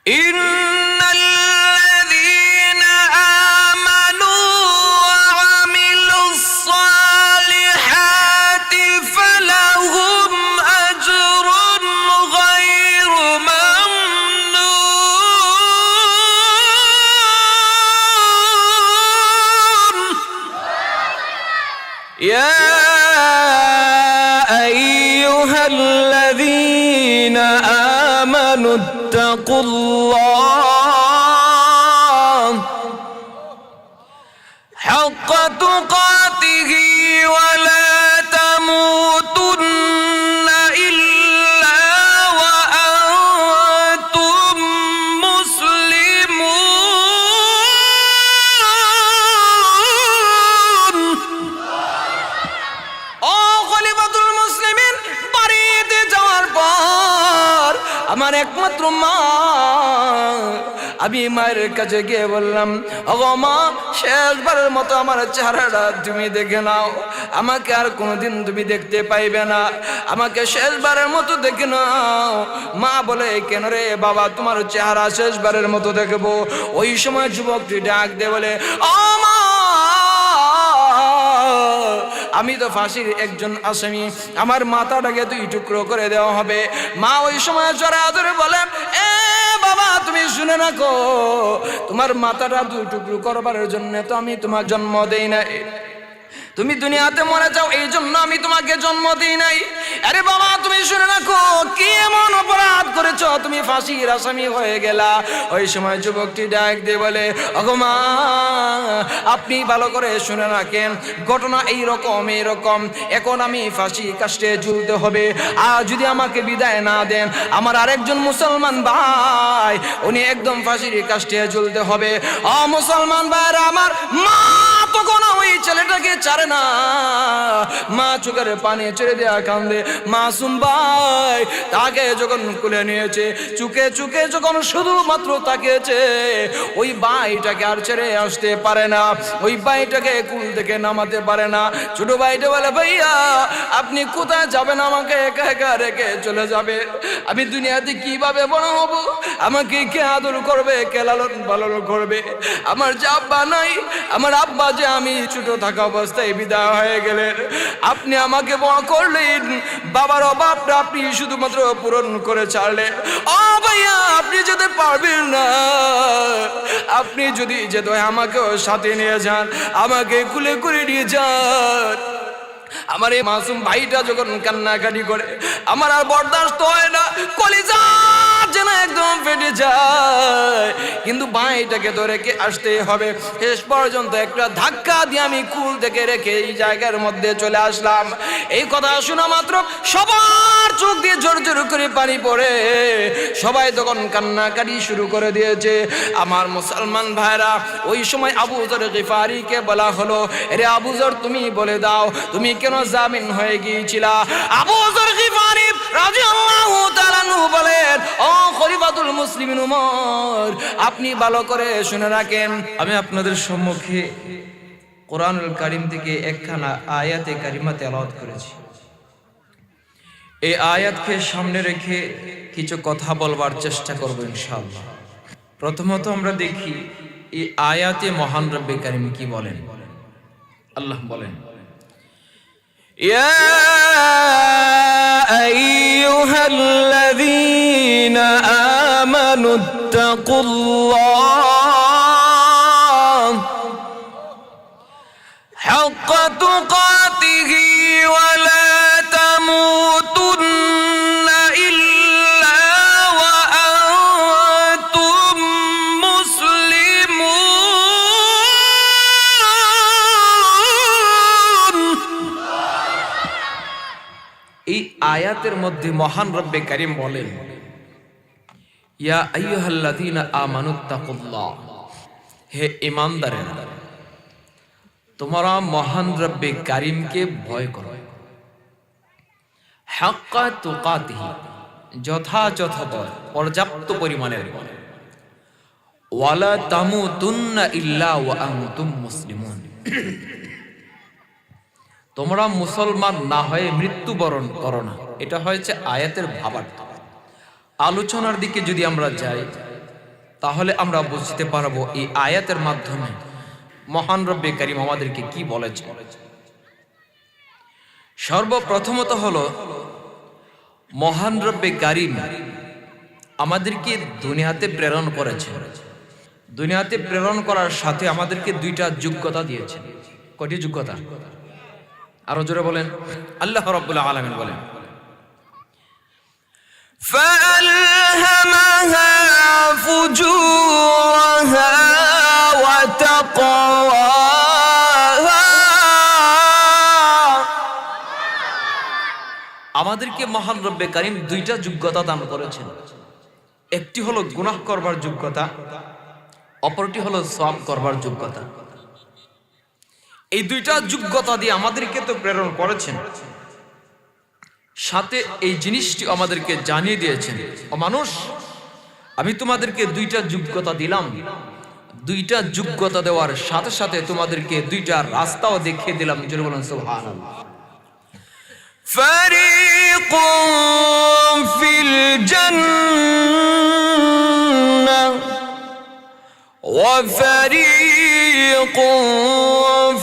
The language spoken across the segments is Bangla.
ইন্নাল্লাযীনা আমানু ওয়া আমিলুস সালিহাতি ফালাহুম আজরুন গায়রু মামনুন। ইয়া আইয়ুহাল্লাযীনা আমানু ইত্তাকুল্লাহ হাক্কা তুকাতিহি ওয়া লা তামুতুন্না ইল্লা ওয়া আনতুম মুসলিমুন। ও খলিফাতুল মুসলিমিন, বাড়িতে যাওয়ার পর আমার একমাত্র মা, আমি মায়ের কাছে গিয়ে বললাম, ওগো মা, শেষবারের মতো আমার চেহারাটা তুমি দেখে নাও, আমাকে আর কোনোদিন তুমি দেখতে পাইবে না, আমাকে শেষবারের মতো দেখে নাও। মা বলে, কেন রে বাবা, তোমার চেহারা শেষবারের মতো দেখবো? ওই সময় যুবকটি ডাক দিয়ে বলে, ও মা, আমি তো ফাঁসির একজন আসামি, আমার মাথাটাকে 2 টুকরো করে দেওয়া হবে। মা ওই সময় জোরে বলে, এ বাবা, তুমি শুনে রাখো, তোমার মাথাটা 2 টুকরো করবার জন্য তো আমি তোমার জন্ম দেই নাই, তুমি দুনিয়াতে মরে যাও এই জন্য আমি তোমাকে জন্ম দিই নাই। আরে বাবা, তুমি শুনে রাখো, কি এমন অপরাধ করেছো তুমি ফাঁসির আসামি হয়ে গেলা? ওই সময় যুবকটি ডাক দিয়ে বলে, ওগো মা, আপনি ভালো করে শুনে রাখেন, ঘটনা এইরকম। এখন আমি ফাঁসি কাস্টে ঝুলতে হবে, আর যদি আমাকে বিদায় না দেন, আমার আরেকজন মুসলমান ভাই, উনি একদম ফাঁসির কাস্টে ঝুলতে হবে। ও মুসলমান ভাইরা আমার, মা তখন ওই ছেলেটাকে ছাড়ে না, মা চোখের পানি ছেড়ে দেয়া কান্দে। মাসুম ভাই তাকে যখন কুলে নিয়েছে, চুকে চুকে যখন শুধুমাত্র তাকিয়েছে, ওই ভাইটাকে আর ছেড়ে আসতে পারে না, ওই ভাইটাকে কুল থেকে নামাতে পারে না। ছোট ভাইটা বলে, ভাইয়া আপনি কোথায় যাবেন? আমাকে একা একা রেখে চলে যাবে? আমি দুনিয়াতে কিভাবে বড় হব? আমাকে কে আদর করবে, কে লালন পালন করবে? আমার যে আব্বা নাই, আমার আব্বা যে আমি ছোট থাকা অবস্থায় বিদায় হয়ে গেলেন, আপনি আমাকে বড় করলেন, বাবার অভাবটা আপনি শুধুমাত্র পূরণ করে ছাড়লেন। ও ভাইয়া, আপনি যেতে পারবেন না, আপনি যদি যেতে হয় আমাকেও সাথে নিয়ে যান, আমাকে কুলে করে নিয়ে যান। আমার এই মাসুম ভাইটা যখন কান্নাকাটি করে, আমার আর বরদাস্ত হয় না, কলিজা যেন একদম ফেটে যায়, কিন্তু ভাইটাকে তো রেখে আসতে হবে। শেষ পর্যন্ত একটা ধাক্কা দিয়ে আমি কুল থেকে রেখে এই জায়গার মধ্যে চলে আসলাম। এই কথা শোনা মাত্র সবার চোখ দিয়ে জোর জোর করে পানি পড়ে, সবাই তখন কান্নাকাটি শুরু করে দিয়েছে। আমার মুসলমান ভাইরা, ওই সময় আবু যর গিফারিকে বলা হলো, রে আবু যর, তুমি বলে দাও, তুমি কেন জামিন হয়ে গিয়েছিলা? আবু যর গিফারি রাদিয়াল্লাহু তাআলা আনহু বলেন, ও খলিফাতুল মুসলিমিন উমর, আপনি ভালো করে শুনে রাখেন, আমি আপনাদের সম্মুখে কোরআনুল কারীম থেকে একখানা আয়াতে কারিমা তেলাওয়াত করেছি। এই আয়াতকে সামনে রেখে কিছু কথা বলবার চেষ্টা করব ইনশাআল্লাহ। প্রথমত আমরা দেখি এই আয়াতে মহান রব্বে কারীম কি বলেন। আল্লাহ বলেন, ইয়া আইয়ুহাল্লাযীনা আমানুত্তাকুল্লাহ হাক্কা তুকাতিহি ওয়া লা তামুতুন্না ইল্লা ওয়া আনতুম মুসলিমুন। এই আয়াতের মধ্যে মহান রব্বে কারীম বলেন, ইয়া আইয়ুহাল্লাযীনা আমানুত্তাকুল্লাহ, হে ঈমানদারেরা, তোমরা মহান রব্বে কারীমকে ভয় করো, হাক্কা তুকাতিহি, যথাযথ ভয়, পর্যাপ্ত পরিমাণের ভয়, ওয়ালা তামুতুন্না ইল্লা ওয়া আনতুম মুসলিমুন, তোমরা মুসলমান না হয়ে মৃত্যুবরণ করো না। এটা হয়েছে আয়াতের ভাবার্থ। আলোচনার দিকে যদি আমরা যাই, তাহলে আমরা বুঝতে পারবো এই আয়াতের মাধ্যমে মহান রব্বে কারীম আমাদেরকে কি বলেছে। সর্বপ্রথমত হলো মহান রব্বে কারীম আমাদেরকে দুনিয়াতে প্রেরণ করেছেন। দুনিয়াতে প্রেরণ করার সাথে আমাদেরকে দুইটা যোগ্যতা দিয়েছেন। কয়টি যোগ্যতা? আরো জোরে বলেন। আল্লাহ রাব্বুল আলামিন বলেন, فَأَلْهَمَهَا فُجُورَهَا وَتَقْوَاهَا। আমাদেরকে মহান রব্বে কারীম দুইটা যোগ্যতা দান করেছেন। একটি হলো গুনাহ করবার যোগ্যতা, অপরটি হলো সওয়াব করবার যোগ্যতা। এই দুইটা যোগ্যতা দিয়ে আমাদেরকে তো প্রেরণ করেছেন, সাথে এই জিনিসটি আমাদেরকে জানিয়ে দিয়েছেন, ও মানুষ, আমি তোমাদেরকে দুইটা যোগ্যতা দিলাম। দুইটা যোগ্যতা দেওয়ার সাথে সাথে তোমাদেরকে দুইটা রাস্তাও দেখিয়ে দিলাম। জোরে বলুন সুবহানাল্লাহ। ফারিকুম ফিল জান্নাহ ওয়া ফারিকুম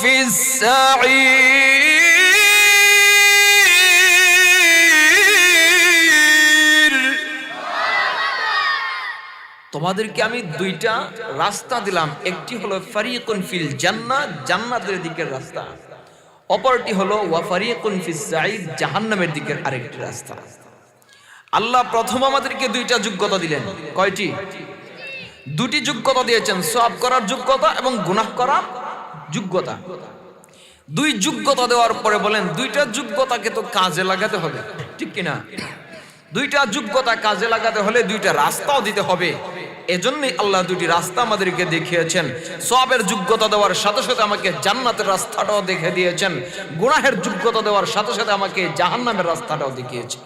ফিস সাঈর। তোমাদেরকে আমি দুইটা রাস্তা দিলাম। একটি হলো ফারিকুন ফিল জান্নাহ, জান্নাতের দিকের রাস্তা। অপরটি হলো ওয়া ফারিকুন ফিস সাঈর, জাহান্নামের দিকের আরেকটি রাস্তা। আল্লাহ প্রথম আমাদেরকে দুইটা যোগ্যতা দিলেন। কয়টি? দুটি যোগ্যতা দিয়েছেন, সওয়াব করার যোগ্যতা এবং গুনাহ করার যোগ্যতা। দুই যোগ্যতা দেওয়ার পরে বলেন দুইটা যোগ্যতাকে তো কাজে লাগাতে হবে, ঠিক কিনা? দুইটা যোগ্যতা কাজে লাগাতে হলে দুইটা রাস্তাও দিতে হবে। এজন্যই আল্লাহ দুটি রাস্তা আমাদেরকে দেখিয়েছেন। সওয়াবের যোগ্যতা দেওয়ার সাথে সাথে আমাকে জান্নাতের রাস্তাটাও দেখিয়ে দিয়েছেন, গুনাহের যোগ্যতা দেওয়ার সাথে সাথে আমাকে জাহান্নামের রাস্তাটাও দেখিয়েছেন।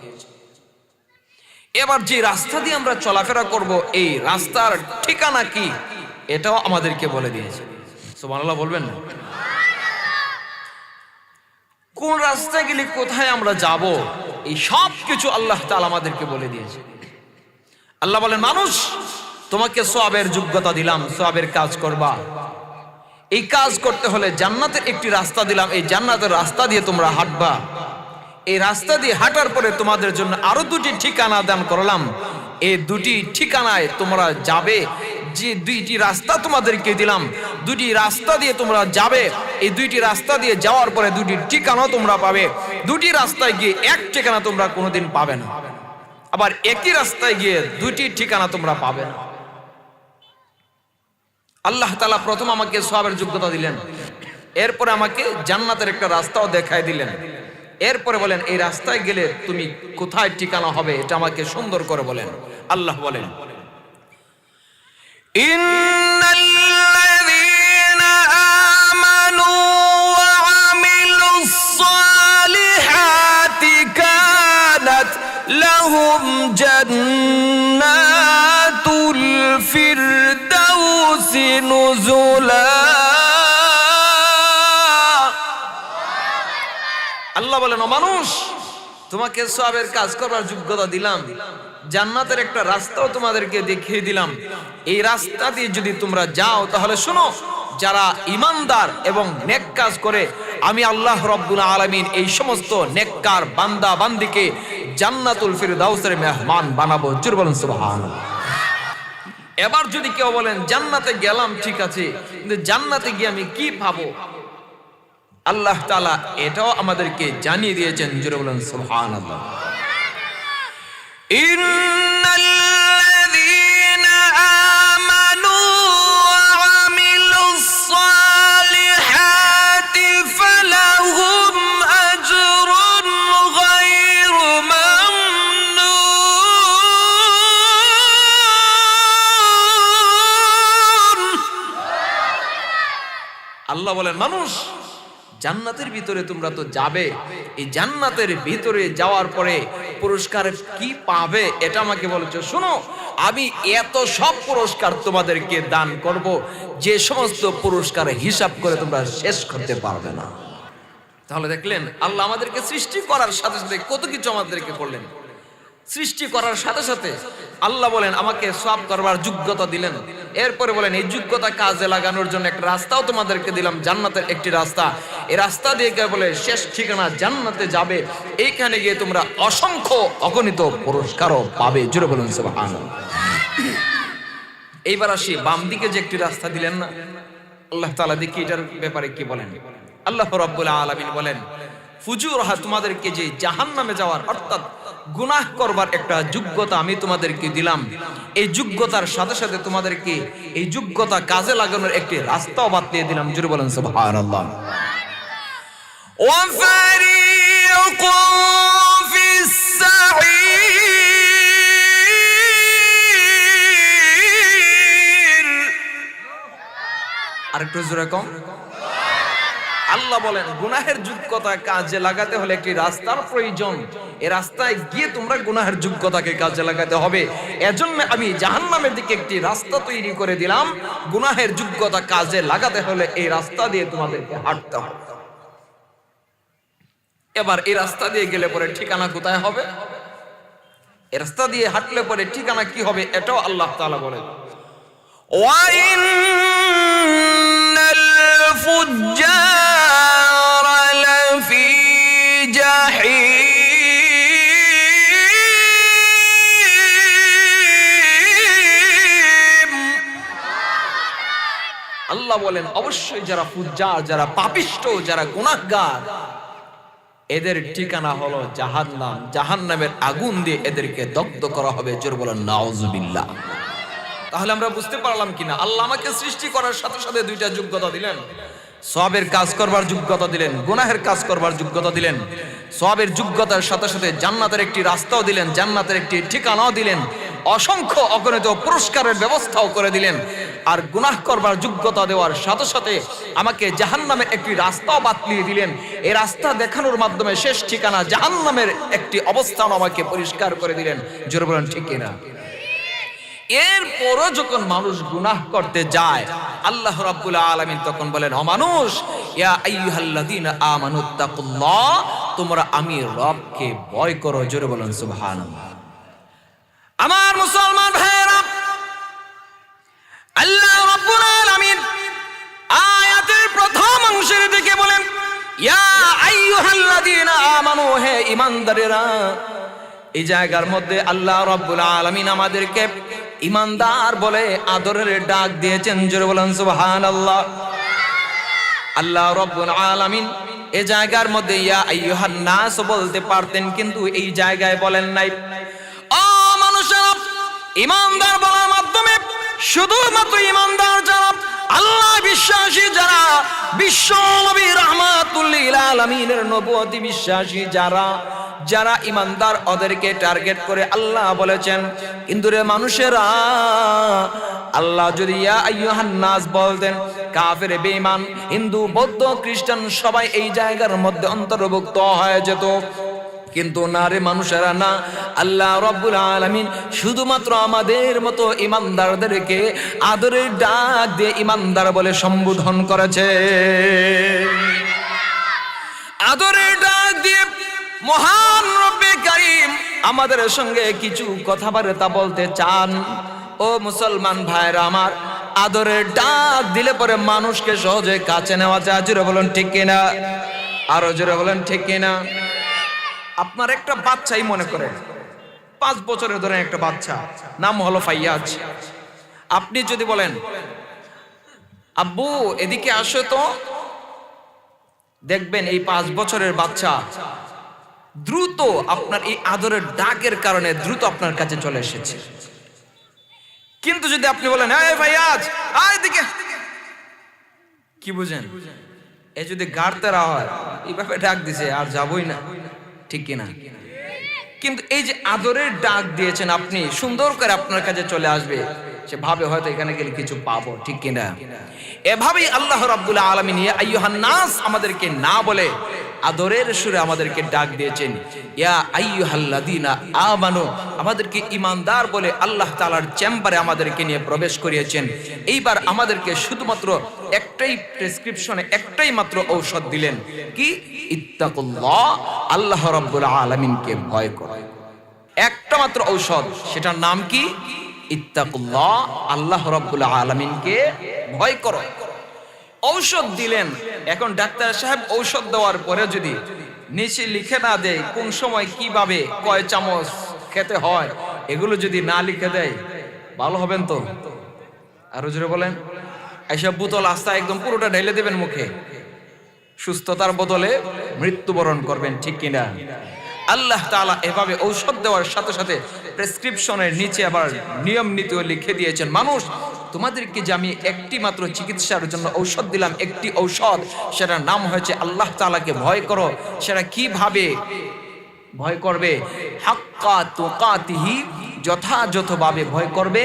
এবার যে রাস্তা দিয়ে আমরা চলাফেরা করব, এই রাস্তার ঠিকানা কি এটাও আমাদেরকে বলে দিয়েছে। সুবহানাল্লাহ বলবেন না? কোন রাস্তায় গেলে কোথায় আমরা যাব, এই সব কিছু আল্লাহ তাআলা আমাদেরকে বলে দিয়েছে। আল্লাহ বলেন, মানুষ, তোমাকে সওয়াবের যোগ্যতা দিলাম, সওয়াবের কাজ করবা। এই কাজ করতে হলে জান্নাতের একটি রাস্তা দিলাম, এই জান্নাতের রাস্তা দিয়ে তোমরা হাঁটবা। এই রাস্তা দিয়ে হাঁটার পরে তোমাদের জন্য আরো দুটি ঠিকানা দান করলাম। এই দুটি ঠিকানায় তোমরা যাবে। যে দুইটি রাস্তা তোমাদেরকে দিলাম, দুটি রাস্তা দিয়ে তোমরা যাবে। এই দুইটি রাস্তা দিয়ে যাওয়ার পরে দুটি ঠিকানা তোমরা পাবে। দুটি রাস্তায় গিয়ে এক ঠিকানা তোমরা কোনোদিন পাবে না, আবার একই রাস্তায় গিয়ে দুটি ঠিকানা তোমরা পাবে না। আল্লাহ তাআলা প্রথম আমাকে সওয়াবের যোগ্যতা দিলেন, এরপরে আমাকে জান্নাতের একটা রাস্তাও দেখায় দিলেন। এরপরে বলেন এই রাস্তায় গেলে তুমি কোথায় ঠিকানা হবে এটা আমাকে সুন্দর করে বলেন। আল্লাহ বলেন, ইন্নাল্লাযীনা আমানু ওয়া আমিলুস সালিহাতি কানাত লাহুম জান্নাতুল ফিরদাউসি নুজুলা। আল্লাহ বলেন, ও মানুষ, তোমাকে সওয়াবের কাজ করবার যোগ্যতা দিলাম, জান্নাতের একটা রাস্তাও তোমাদেরকে দেখিয়ে দিলাম। এই রাস্তা দিয়ে যদি তোমরা যাও তাহলে শোনো, যারা ঈমানদার এবং নেক কাজ করে আমি আল্লাহ রাব্বুল আলামিন এই সমস্ত নেককার বান্দা বান্দিকে জান্নাতুল ফিরদাউসের মেহমান বানাবো। জোরে বলেন সুবহানাল্লাহ। এবার যদি কেউ বলেন জান্নাতে গেলাম, ঠিক আছে, কিন্তু জান্নাতে গিয়ে আমি কি পাবো, আল্লাহ তাআলা এটাও আমাদেরকে জানিয়ে দিয়েছেন। জোরে বলেন সুবহানাল্লাহ। ইন্নাল্লাযীনা আমানু ওয়া আমিলুস সালিহাতি ফালাহুম আজরুন গায়রু মামনুন। আল্লাহ বলেন, মানুষ, জান্নাতের ভিতরে তোমরা তো যাবে। এই জান্নাতের ভিতরে যাওয়ার পরে পুরস্কার কি পাবে এটা আমাকে বলেছো। শোনো, আমি এত সব পুরস্কার তোমাদেরকে দান করব, যে সমস্ত পুরস্কার হিসাব করে তোমরা শেষ করতে পারবে না। তাহলে দেখলেন আল্লাহ আমাদেরকে সৃষ্টি করার সাথে সাথে কত কিছু আমাদেরকে করলেন। সৃষ্টি করার সাথে সাথে আল্লাহ বলেন আমাকে সওয়াব করবার যোগ্যতা দিলেন। এরপরে বলেন এই যোগ্যতা কাজে লাগানোর জন্য একটা রাস্তাও তোমাদেরকে দিলাম, জান্নাতের একটি রাস্তা। এই রাস্তা দিয়ে বলে শেষ ঠিকানা জান্নাতে যাবে, এইখানে গিয়ে তোমরা অসংখ্য অগণিত পুরস্কারও পাবে। জোরে বলুন সুবহানাল্লাহ। এইবার আসি বাম দিকে যে একটি রাস্তা দিলেন না, আল্লাহ তাআলা দেখি এটার ব্যাপারে কি বলেন। আল্লাহ রাব্বুল আলামিন বলেন ফুজুরহা, তোমাদেরকে যে জাহান্নামে যাওয়ার অর্থাৎ গুনাহ করবার একটা যোগ্যতা আমি তোমাদেরকে দিলাম, এই যোগ্যতার সাথে সাথে তোমাদেরকে এই যোগ্যতা কাজে লাগানোর একটি রাস্তাও বাতলিয়ে দিলাম। জোরে বলেন সুবহানাল্লাহ। ওয়া ফারিকুন ফিস সাঈর, আরেকটু জোরে কম। আল্লাহ বলেন গুনাহের যোগ্যতা কাজে লাগাতে হলে একটি রাস্তার প্রয়োজন, এই রাস্তায় গিয়ে তোমরা গুনাহের যোগ্যতাকে কাজে লাগাতে হবে। এজন্য আমি জাহান্নামের দিকে একটি রাস্তা তৈরি করে দিলাম, গুনাহের যোগ্যতা কাজে লাগাতে হলে এই রাস্তা দিয়ে তোমাদেরকে হাঁটতে হবে। এবার এই রাস্তা দিয়ে গেলে পরে ঠিকানা কোথায় হবে? এই রাস্তা দিয়ে হাঁটলে পরে ঠিকানা কি হবে এটাও আল্লাহ তাআলা বলেন। الفجار لفي جحيم, আল্লাহ বলেন অবশ্যই যারা ফুজ্জার, যারা পাপিষ্ঠ, যারা গুনাহগার, এদের ঠিকানা হলো জাহান্নাম। জাহান্নামের আগুন দিয়ে এদেরকে দগ্ধ করা হবে। জোরে বলেন নাউজুবিল্লাহ। তাহলে আমরা বুঝতে পারলাম কিনা আল্লাহ আমাকে সৃষ্টি করার সাথে সাথে দুইটা যোগ্যতা দিলেন, সওয়াবের কাজ করবার যোগ্যতা দিলেন, গুনাহের কাজ করবার যোগ্যতা দিলেন। সওয়াবের যোগ্যতার সাথে সাথে জান্নাতের একটি রাস্তাও দিলেন, জান্নাতের একটি ঠিকানাও দিলেন, অসংখ্য অগণিত পুরস্কারের ব্যবস্থাও করে দিলেন। আর গুনাহ করবার যোগ্যতা দেওয়ার সাথে সাথে আমাকে জাহান্নামের একটি রাস্তাও বাতলিয়ে দিলেন। এই রাস্তা দেখানোর মাধ্যমে শেষ ঠিকানা জাহান্নামের একটি অবস্থান আমাকে পরিষ্কার করে দিলেন। জোরে বলেন ঠিক কিনা? এরপরও যখন মানুষ গুনাহ করতে যায় আল্লাহ রাব্বুল আলামিন তখন বলেন ও মানুষ, ইয়া আইয়ুহাল্লাযীনা আমানুত্তাকুল্লাহ, তোমরা আমি রবকে ভয় করো। জোরে বলেন সুবহানাল্লাহ। আমার মুসলমান ভাইরা, আল্লাহ রাব্বুল আলামিন আয়াতের প্রথম অংশের দিকে বলেন ইয়া আইয়ুহাল্লাযীনা আমানু, হে ঈমানদারেরা। এই জায়গার মধ্যে আল্লাহ রাব্বুল আলামিন আমাদেরকে ঈমানদার বলে আদরের ডাক দিয়েছেন। জোরে বলেন সুবহানাল্লাহ। আল্লাহ রাব্বুল আলামিন এই জায়গার মধ্যে ইয়া আইয়ুহান নাস বলতে পারতেন, কিন্তু এই জায়গায় বলেন নাই। ও মানুষেরা, ঈমানদার বলার মাধ্যমে শুধুমাত্র ঈমানদার যারা, আল্লাহ বিশ্বাসী যারা, বিশ্ব নবী রাহমাতুল লিল আলামিনের নবুয়তি বিশ্বাসী যারা, যারা ঈমানদার ওদেরকে টার্গেট করে আল্লাহ বলেছেন। কিন্তু রে মানুষেরা, আল্লাহ যদি ইয়া আইয়ুহান নাস বলতেন, কাফের, বেঈমান, হিন্দু, বৌদ্ধ, খ্রিস্টান সবাই এই জায়গার মধ্যে অন্তর্ভুক্ত হয়ে যেত। কিন্তু না রে মানুষেরা, না, আল্লাহ রাব্বুল আলামিন শুধুমাত্র আমাদের মতো ঈমানদারদেরকে আদরের ডাক দিয়ে ঈমানদার বলে সম্বোধন করেছে। আদরের ডাক দিয়ে মহান রব্বে কারীম আমাদের সঙ্গে কিছু কথাবার্তা বলতে চান। ও মুসলমান ভাইরা আমার, আদরের ডাক দিলে পরে মানুষকে সহজে কাছে নেওয়া যায়। জোরে বলেন ঠিক কিনা? আরো জোরে বলেন ঠিক কিনা? আপনার একটা বাচ্চাই মনে করেন 5 বছরের ধরে একটা বাচ্চা, নাম হলো ফাইয়াজ। আপনি যদি বলেন আব্বু এদিকে আসো তো, দেখবেন এই 5 বছরের বাচ্চা দ্রুত আপনার এই আদরের ডাকের কারণে দ্রুত আপনার কাছে চলে এসেছে। কিন্তু যদি আপনি বলেন এই ফাইয়াজ আয় এদিকে, কি বুঝেন? এ যদি গাড়তেরা হয় এইভাবে ডাক দিছে আর যাবই না, ঠিক কিনা? কিন্তু এই যে আদরের ডাক দিয়েছেন আপনি, সুন্দর করে আপনার কাছে চলে আসবে, সে ভাবে হয়তো এখানে গেলে কিছু পাবো, ঠিক কিনা? এভাবেই আল্লাহ রাব্বুল আলামিন ইয়া আইয়ুহান নাস আমাদেরকে না বলে আদরের সুরে আমাদেরকে ডাক দিয়েছেন। ইয়া আইয়ুহাল্লাযীনা আমানু, আমাদেরকে ঈমানদার বলে আল্লাহ তাআলার চেম্বারে আমাদেরকে নিয়ে প্রবেশ করিয়েছেন। এইবার আমাদেরকে শুধুমাত্র একটাই প্রেসক্রিপশনে একটাই মাত্র ঔষধ দিলেন, কি? ইত্তাকুল্লাহ, আল্লাহ রাব্বুল আলামিনকে ভয় করো। একটা মাত্র ঔষধ, সেটার নাম কি? ইত্তাকুল্লাহ, আল্লাহ রাব্বুল আলামিনকে ভয় করো। ঔষধ দিলেন, এখন ডাক্তার সাহেব ঔষধ দেওয়ার পরে যদি নিচে লিখে না দেয় কোন সময় কিভাবে কয় চামচ খেতে হয়, এগুলো যদি না লিখে দেয় ভালো হবেন তো? আরো জোরে বলেন। এইসব বোতল আস্তা একদম পুরোটা ঢেলে দেবেন মুখে, সুস্থতার বদলে মৃত্যুবরণ করবেন, ঠিক কিনা? আল্লাহ তাআলা এভাবে ঔষধ দেওয়ার সাথে সাথে প্রেসক্রিপশনের নিচে আবার নিয়ম নীতিও লিখে দিয়েছেন। মানুষ, তোমাদেরকে যে আমি একটি মাত্র চিকিৎসার জন্য ঔষধ দিলাম, একটি ঔষধ, সেটার নাম হয়েছে আল্লাহ তাআলাকে ভয় করো। সেটা কিভাবে ভয় করবে? হাক্কা তুকাতিহি, যথাযথভাবে ভয় করবে,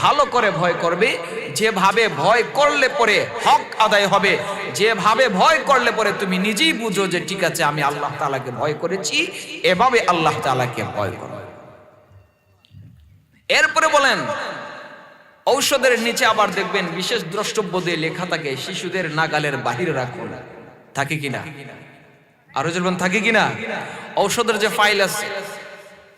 ভালো করে ভয় করবে। যেভাবে ভয় করলে পরে হক আদায় হবে, যেভাবে ভয় করলে পরে তুমি নিজেই বুঝো যে ঠিক আছে আমি আল্লাহ তাআলাকে ভয় করেছি, এভাবে আল্লাহ তাআলাকে ভয় করো। এরপরে বলেন, ঔষধের নিচে আবার দেখবেন বিশেষ দ্রষ্টব্য দিয়ে লেখা থাকে, শিশুদের নাগালের বাহিরে রাখুন। থাকে কিনা? আরো বলবেন থাকে কিনা? ঔষধের যে ফাইল আছে,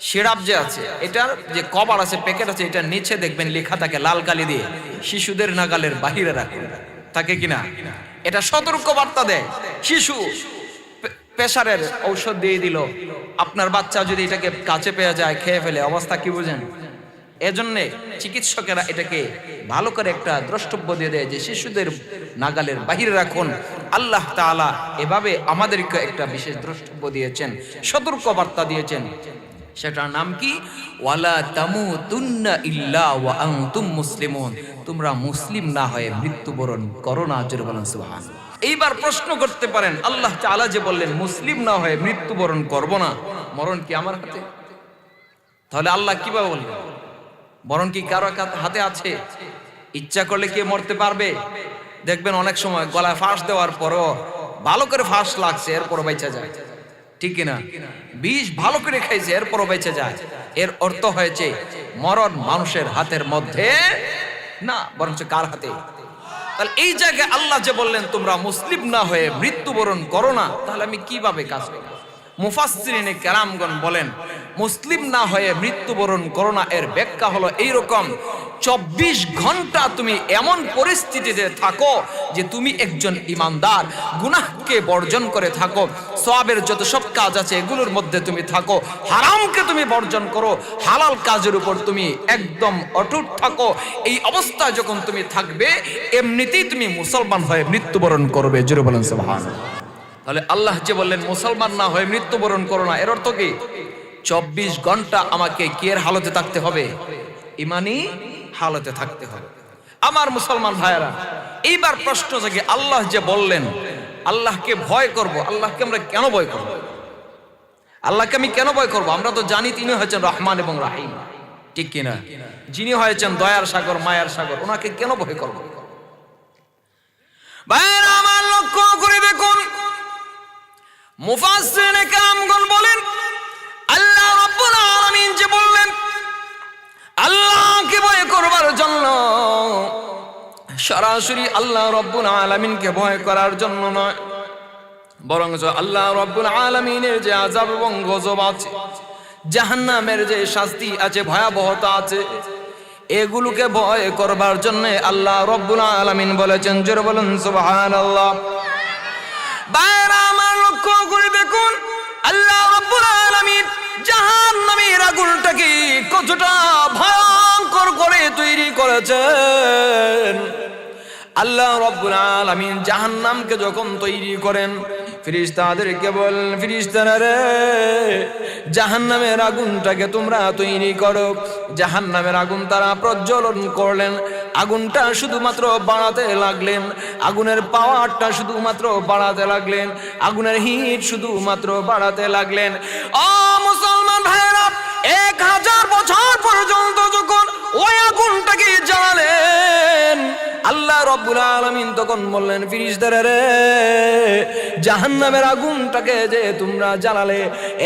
সিরাপ যে আছে, এটার যে কভার আছে, প্যাকেট আছে, এটার নিচে দেখবেন লেখা থাকে লাল কালি দিয়ে, শিশুদের নাগালের বাহিরে রাখুন। থাকে কিনা? এটা সতর্ক বার্তা দেয়। শিশু প্রেসারের ঔষধ দিয়ে দিল, আপনার বাচ্চা যদি এটাকে কাছে পেয়ে যায়, খেয়ে ফেলে, অবস্থা কি বুঝেন? এজন্যে চিকিৎসকেরা এটাকে ভালো করে একটা দ্রষ্টব্য দিয়ে দেয় যে শিশুদের নাগালের বাহিরে রাখুন। আল্লাহ তাআলা এভাবে আমাদেরকে একটা বিশেষ দ্রষ্টব্য দিয়েছেন, সতর্ক বার্তা দিয়েছেন। সেটার নাম কি? ওয়ালা তামুতুন্না ইল্লা ওয়া আনতুম মুসলিমুন, তোমরা মুসলিম না হয়ে মৃত্যুবরণ করো না। জোরে বলেন সুবহানাল্লাহ। এইবার প্রশ্ন করতে পারেন, আল্লাহ তাআলা যে বললেন মুসলিম না হয়ে মৃত্যুবরণ করব না, মরণ কি আমার হাতে? তাহলে আল্লাহ কিভাবে বললেন? মরণ কি কারো হাতে আছে? ইচ্ছা করলে কে মরতে পারবে? দেখবেন অনেক সময় গলায় ফাঁস দেওয়ার পরও ভালো করে ফাঁস লাগছে, এরপরও বেঁচে যায়, ঠিক কিনা? বিষ ভালো করে খাইছে, এরপরও বেঁচে যায়। এর অর্থ হয়েছে মরণ মানুষের হাতের মধ্যে না, বরঞ্চ কার হাতে? তাহলে এই জায়গায় আল্লাহ যে বললেন তোমরা মুসলিম না হয়ে মৃত্যুবরণ করো না, তাহলে আমি কিভাবে কাজ করব? মুফাসসিরিনে কেরামগণ বলেন, মুসলিম না হয়ে মৃত্যুবরণ করো না এর ব্যাখ্যা হলো এইরকম: 24 ঘন্টা তুমি এমন পরিস্থিতিতে থাকো যে তুমি একজন ইমানদার, গুনাহকে বর্জন করে থাকো, সওয়াবের যত সব কাজ আছে এগুলোর মধ্যে তুমি থাকো, হারামকে তুমি বর্জন করো, হালাল কাজের উপর তুমি একদম অটুট থাকো। এই অবস্থায় যখন তুমি থাকবে, এমনিতেই তুমি মুসলমান হয়ে মৃত্যুবরণ করবে। জোরে বলেন সুবহানাল্লাহ। তাহলে আল্লাহ যে বললেন মুসলমান না হয়ে মৃত্যুবরণ করো না, এর অর্থ কি? 24 ঘন্টা আমাকে কি এর হালতে থাকতে হবে? ইমানি হালতে থাকতে হবে। আমার মুসলমান ভাইয়েরা, এইবার প্রশ্ন জাগে, আল্লাহ যে বললেন আল্লাহকে ভয় করব, আল্লাহকে আমরা কেন ভয় করব? আল্লাহকে আমি কেন ভয় করব? আমরা তো জানি তিনি হয়েছেন রহমান এবং রাহিম, ঠিক কিনা? যিনি হয়েছেন দয়ার সাগর, মায়ার সাগর, ওনাকে কেন ভয় করব? ভাইয়েরা আমার, লক্ষ্য করে দেখুন, মুফাসসিরিনে কেরামগণ বলেন আল্লাহ রাব্বুল আলামিন যে বললেন আল্লাহকে ভয় করবার জন্য, সরাসরি আল্লাহ রাব্বুল আলামিনকে ভয় করার জন্য নয়, বরং আল্লাহ রাব্বুল আলামিনের যে আযাব এবং গজব আছে, জাহান্নামের যে শাস্তি আছে, ভয়াবহতা আছে, এগুলোকে ভয় করবার জন্য আল্লাহ রাব্বুল আলামিন বলেছেন। জোরে বলেন সুবহানাল্লাহ। বাইরে আমার লক্ষ্য করে দেখুন, আল্লাহ রাব্বুল আলামিন জাহান্নামের আগুনটাকে কতটা ভয়ঙ্কর করে তৈরি করেছেন। আল্লাহ রাব্বুল আলামিন জাহান্নামকে যখন তৈরি করেন, ফেরেশতাদেরকে বলেন, ফেরেশতারা রে, জাহান্নামের আগুনটাকে তোমরা তৈরি করো। জাহান্নামের আগুন তারা প্রজ্বলন করলেন, আগুনটা শুধুমাত্র বাড়াতে লাগলেন, আগুনের পাওয়ারটা শুধুমাত্র বাড়াতে লাগলেন, আগুনের হিট শুধুমাত্র বাড়াতে লাগলেন। ও মুসলমান ভাইরা, 1000 বছর পর্যন্ত যখন ওই আগুনটাকে জ্বালালেন, আল্লাহ রাব্বুল আলামিন তখন বললেন, ফেরেশতারা রে, জাহান্নামের আগুনটাকে যে তোমরা জ্বালালে,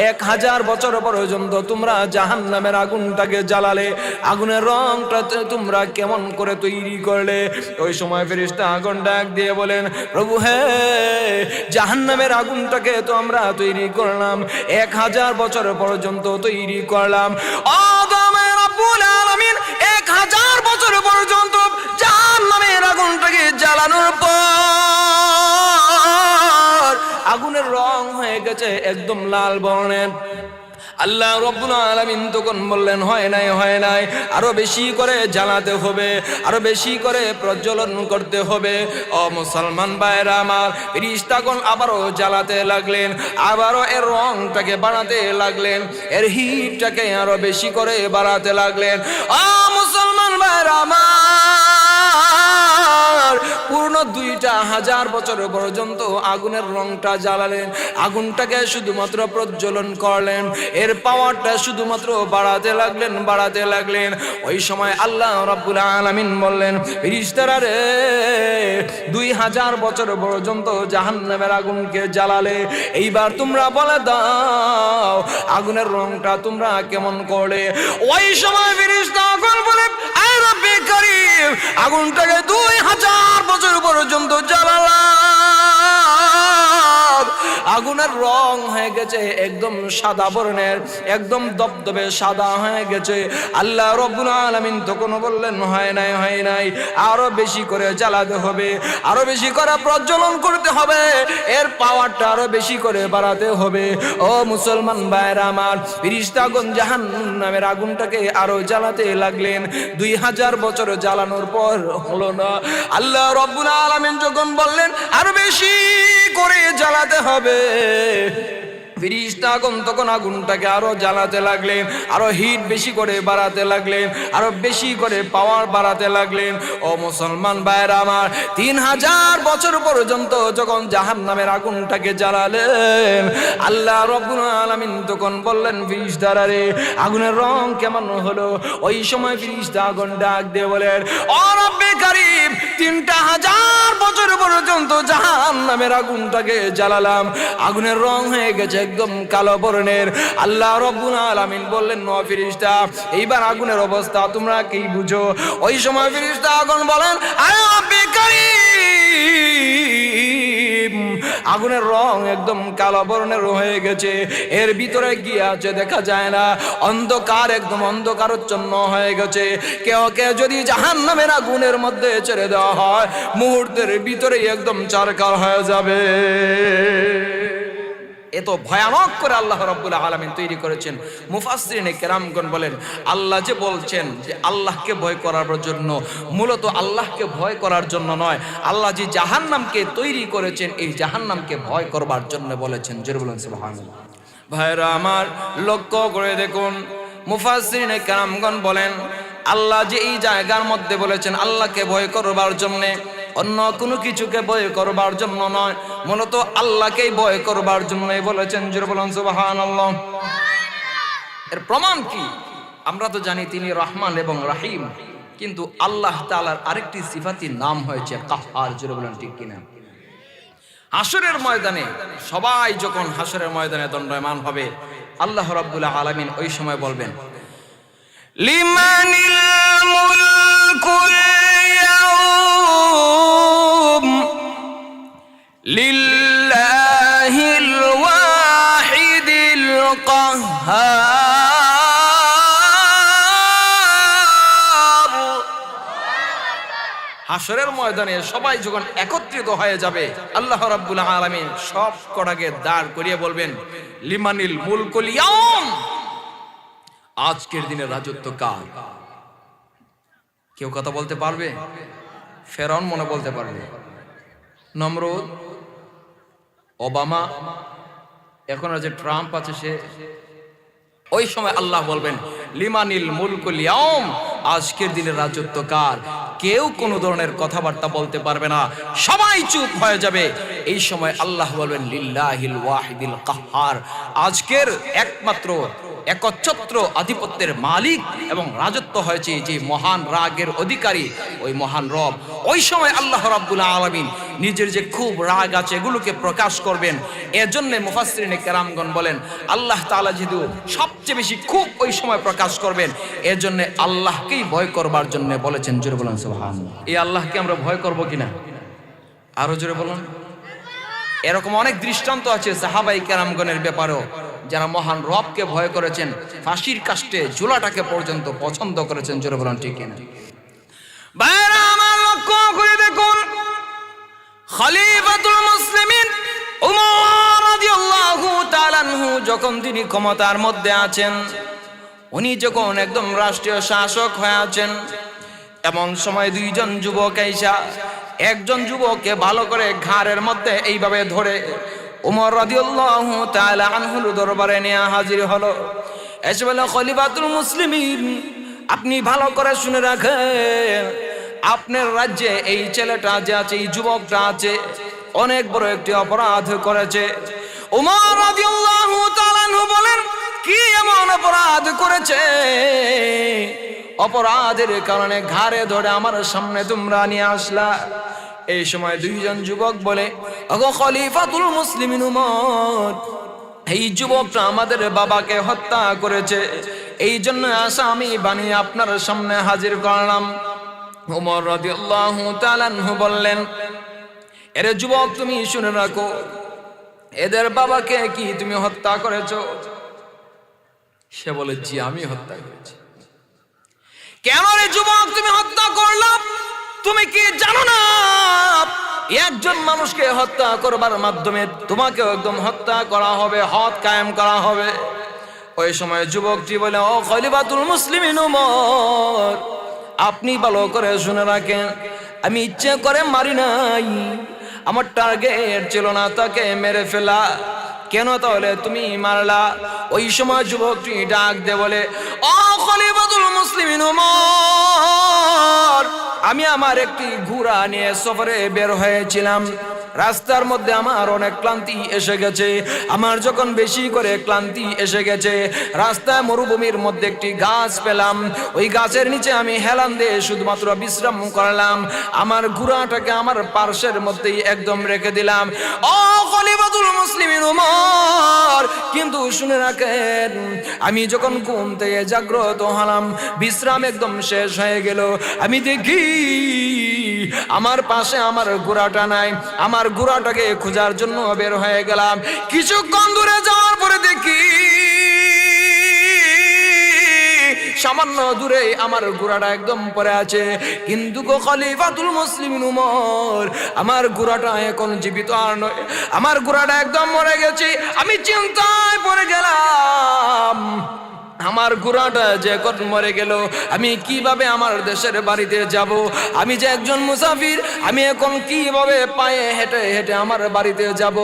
1000 বছর পর্যন্ত তোমরা জাহান্নামের আগুনটাকে জ্বালালে, আগুনের রংটা তোমরা কেমন করে তৈরি করলে? ওই সময় ফেরেশতা আগুন ডাক দিয়ে বলেন, প্রভু হে, জাহান্নামের আগুনটাকে তো আমরা তৈরি করলাম, 1000 বছর পর্যন্ত তৈরি করলাম। আদমে রাব্বুল আলামিন 1000 বছর পর্যন্ত জাহান্নামের আগুনটাকে জ্বালানোর পর আগুনের রং হয়ে গেছে একদম লাল বর্ণের। আল্লাহ রাব্বুল আলামিন তখন বললেন, হয় নাই, আরো বেশি করে জ্বালাতে হবে, আরো বেশি করে প্রজ্বলন করতে হবে। ও মুসলমান ভাইরা আমার, ফেরেশতাগণ আবারও জ্বালাতে লাগলেন, আবারও এর রংটাকে বাড়াতে লাগলেন, এর হিটটাকে আরো বেশি করে বাড়াতে লাগলেন। ও মুসলমান ভাইরা আমার, পূর্ণ 2000 বছর পর্যন্ত আগুনের রংটা জ্বালালেন, আগুনটাকে শুধুমাত্র প্রজ্বলন করলেন, এর পাওয়ারটা শুধুমাত্র বাড়াতে লাগলেন। ওই সময় আল্লাহ রাব্বুল আলামিন বললেন, ফেরেশতারা রে, 2000 বছর পর্যন্ত জাহান্নামের আগুনকে জ্বালালে, এইবার তোমরা বলে দাও আগুনের রংটা তোমরা কেমন করলে? ওই সময় ফেরেশতাগণ বলে, আয় রব্বে কারীম, আগুনটাকে 2000 বছর পর্যন্ত জ্বালালাম, আগুনের রং হয়ে গেছে একদম সাদা বর্ণের, একদম দবদবে সাদা হয়ে গেছে। আল্লাহ রাব্বুল আলামিন তখন বললেন, হয় নাই, আরো বেশি করে জ্বালাতে হবে, আরো বেশি করে প্রজ্বলন করতে হবে, এর পাওয়ারটা আরো বেশি করে বাড়াতে হবে। ও মুসলমান ভাইরা আমার, ফেরেশতাগণ জাহান্নামের আগুনটাকে আরো জ্বালাতে লাগলেন। 2000 বছর জ্বালানোর পর হলো না। আল্লাহ রাব্বুল আলামিন যখন বললেন আরো বেশি করে জ্বালাতে হবে, ফেরেশতাগণ তখন আগুনটাকে আরো জ্বালাতে লাগলেন, আরো হিট বেশি করে বাড়াতে লাগলেন, আরো বেশি করে পাওয়ার বাড়াতে লাগলেন। ও মুসলমান ভাইরা আমার, 3000 বছর পর্যন্ত যখন জাহান্নামের আগুনটাকে জ্বালালেন, আল্লাহ রাব্বুল আলামিন তখন বললেন, ফেরেশতারা রে, আগুনের রং কেমন হলো? ওই সময় ফেরেশতাগণ ডাক দিয়ে বলেন, ও রব্বে কারীম, 3000 বছর পর্যন্ত জাহান্নামের আগুনটাকে জ্বালালাম, আগুনের রং হয়ে গেছে একদম কালো বর্ণের। আল্লাহ রাব্বুল আলামিন বললেন, ও ফেরেশতা, এইবার আগুনের অবস্থা তোমরা কি বুঝো? ওই সময় ফেরেশতাগণ বলেন, আয় রব্বে কারীম, আগুনের রং একদম কালো বর্ণের হয়ে গেছে, এর ভিতরে কি আছে দেখা যায় না, অন্ধকার, একদম অন্ধকারচ্ছন্ন হয়ে গেছে। কেউ যদি জাহান্নামের আগুনের মধ্যে ছেড়ে দেওয়া হয়, মুহূর্তের ভিতরে একদম চারকাল হয়ে যাবে। এত ভয়ানক করে আল্লাহ রাব্বুল আলামিন তৈরি করেছেন। মুফাসসিরিনে কেরামগণ বলেন, আল্লাহ যে বলছেন যে আল্লাহকে ভয় করার জন্য, মূলত আল্লাহকে ভয় করার জন্য নয়, আল্লাহ যে জাহান্নামকে তৈরি করেছেন এই জাহান্নামকে ভয় করবার জন্য বলেছেন। জোরে বলেন সুবহানাল্লাহ। ভাইরা আমার, লক্ষ্য করে দেখুন, মুফাসসিরিনে কেরামগণ বলেন, আল্লাহ যে এই জায়গার মধ্যে বলেছেন আল্লাহকে ভয় করবার জন্যে, অন্য কোনো কিছুকে ভয় করবার জন্য নয়, মূলত আল্লাহকেই ভয় করবার জন্যই বলেছেন। জোরে বলেন সুবহানাল্লাহ। এর প্রমাণ কি? আমরা তো জানি তিনি রহমান এবং রাহিম, কিন্তু আল্লাহ তাআলার আরেকটি সিফাতি নাম হয়েছে কাহ্হার। জোরে বলেন ঠিক কিনা? হাসরের ময়দানে সবাই যখন হাসরের ময়দানে দণ্ডায়মান হবে, আল্লাহ রাব্বুল আলামিন ওই সময় বলবেন, লিমানিল মুলকুল ইয়াউম লিল্লাহিল ওয়াহিদিল কাহ্হার। হাসরের ময়দানে সবাই যখন একত্রিত হয়ে যাবে, আল্লাহ রাব্বুল আলামিন সব কটাকে দাঁড় করিয়ে বলবেন, লিমানিল মুলকুল ইয়াউম, আজকের দিনের রাজত্ব কার? কেউ কথা বলতে পারবে? ফেরাউন মনে বলতে পারবে, নমরুদ, ওবামা, এখন যে ট্রাম্প আছে সে। ওই সময় আল্লাহ বলবেন, লিমানিল মুলকুল ইয়াউম, আজকের দিনের রাজত্ব কার? কেউ কোনো ধরনের কথাবার্তা বলতে পারবে না, সবাই চুপ হয়ে যাবে। এই সময় আল্লাহ বলবেন, লিল্লাহিল ওয়াহিদিল কাহ্হার, আজকের একমাত্র একচ্ছত্র আধিপত্যের মালিক এবং রাজত্ব হয়েছে যে মহান রাগের অধিকারী ওই মহান রব। ওই সময় আল্লাহ রাব্বুল আলামিন নিজের যে খুব রাগ আছে এগুলোকে প্রকাশ করবেন। এজন্য মুফাসসিরিনে কেরামগণ বলেন আল্লাহ তাআলা যেহেতু সবচেয়ে বেশি খুব ওই সময় প্রকাশ করবেন, এজন্য আল্লাহকেই ভয় করবার জন্য বলেছেন। জোরে বলেন সুবহানাল্লাহ। এই আল্লাহকে আমরা ভয় করব কিনা আরো জোরে বলুন। এরকম অনেক দৃষ্টান্ত আছে সাহাবাই কেরামগণের ব্যাপারেও, যারা মহান রবকে ভয় করেছেন, ফাঁসির কাষ্টে ঝুলাটাকে পর্যন্ত পছন্দ করেছেন। জোরে বলেন ঠিক কিনা। বাইরে আমার লক্ষ্য করে দেখুন, খলিফাতুল মুসলিমিন উমর রাদিয়াল্লাহু তাআলা আনহু যখন তিনি ক্ষমতার মধ্যে আছেন, উনি যখন একদম রাষ্ট্রীয় শাসক হয়ে আছেন, এমন সময় দুইজন যুবক আইসা একজন যুবককে ভালো করে ঘাড়ের মধ্যে এইভাবে ধরে উমর রাদিয়াল্লাহু তাআলা আনহুর দরবারে নিয়ে হাজির হলো। এসে বলে, খলিফাতুল মুসলিমিন, আপনি ভালো করে শুনে রাখেন, আপনার রাজ্যে এই ছেলেটা যে আছে, এই যুবকটা আছে, অনেক বড় একটি অপরাধ করেছে। উমর রাদিয়াল্লাহু তাআলা আনহু বলেন, কি এমন অপরাধ করেছে? অপরাধের কারণে ঘাড়ে ধরে আমার সামনে তোমরা নিয়ে আসলা। এই সময় দুইজন যুবক বলে, ওগো খলিফাতুল মুসলিমিন উমর, এই যুবকটা আমাদের বাবাকে হত্যা করেছে, এই জন্য আসামি বানিয়ে আপনার সামনে হাজির করলাম। উমর রাদিয়াল্লাহু তাআলা আনহু বললেন, এরে যুবক, তুমি শুনে রাখো, এদের বাবাকে কি তুমি হত্যা করেছো? সে বলে, জি, আমি হত্যা করেছি। কেন রে যুবক তুমি হত্যা করলাম? তুমি কি জানো না একজন মানুষকে হত্যা করবার মাধ্যমে তোমাকেও একদম হত্যা করা হবে, হদ কায়েম করা হবে? ওই সময় যুবকটি বলে, ও খলিফাতুল মুসলিমিন উমর, আপনি ভালো করে শুনে রাখেন, আমি ইচ্ছে করে মারি নাই, আমার টার্গেট ছিল না তাকে মেরে ফেলা। কেন তাহলে তুমি মারলা? ওই সময় যুবকটি ডাক দে বলে, ও খলিফাতুল মুসলিমিন উমর, আমি আমার একটি ঘোড়া নিয়ে সফরে বের হয়েছিলাম, রাস্তার মধ্যে আমার অনেক ক্লান্তি এসে গেছে। আমার যখন বেশি করে ক্লান্তি এসে গেছে, রাস্তায় মরুভূমির মধ্যে একটি গাছ পেলাম, ওই গাছের নিচে আমি হেলান দিয়ে শুধুমাত্র বিশ্রাম করলাম, আমার ঘোড়াটাকে আমার পার্শ্বের মধ্যেই একদম রেখে দিলাম। ও খলিফাতুল মুসলিমিন উমর, কিন্তু শুনে রাখেন, আমি যখন ঘুম থেকে জাগ্রত হলাম, বিশ্রাম একদম শেষ হয়ে গেল, আমি দেখি আমার পাশে আমার ঘোড়াটা নাই। আমার ঘোড়াটাকে খোঁজার জন্য বের হয়ে গেলাম। কিছুক্ষণ দূরে যাওয়ার পরে দেখি সামান্য দূরে আমার ঘোড়াটা একদম পড়ে আছে। কিন্তু গো খলিফাতুল মুসলিমিন উমর, আমার ঘোড়াটা এখন জীবিত আর নয়, আমার ঘোড়াটা একদম মরে গেছে। আমি চিন্তায় পড়ে গেলাম, আমার ঘোড়াটা যে এখন মরে গেল, আমি কিভাবে আমার দেশের বাড়িতে যাব? আমি যে একজন মুসাফির, আমি এখন কিভাবে পায়ে হেঁটে হেঁটে আমার বাড়িতে যাব,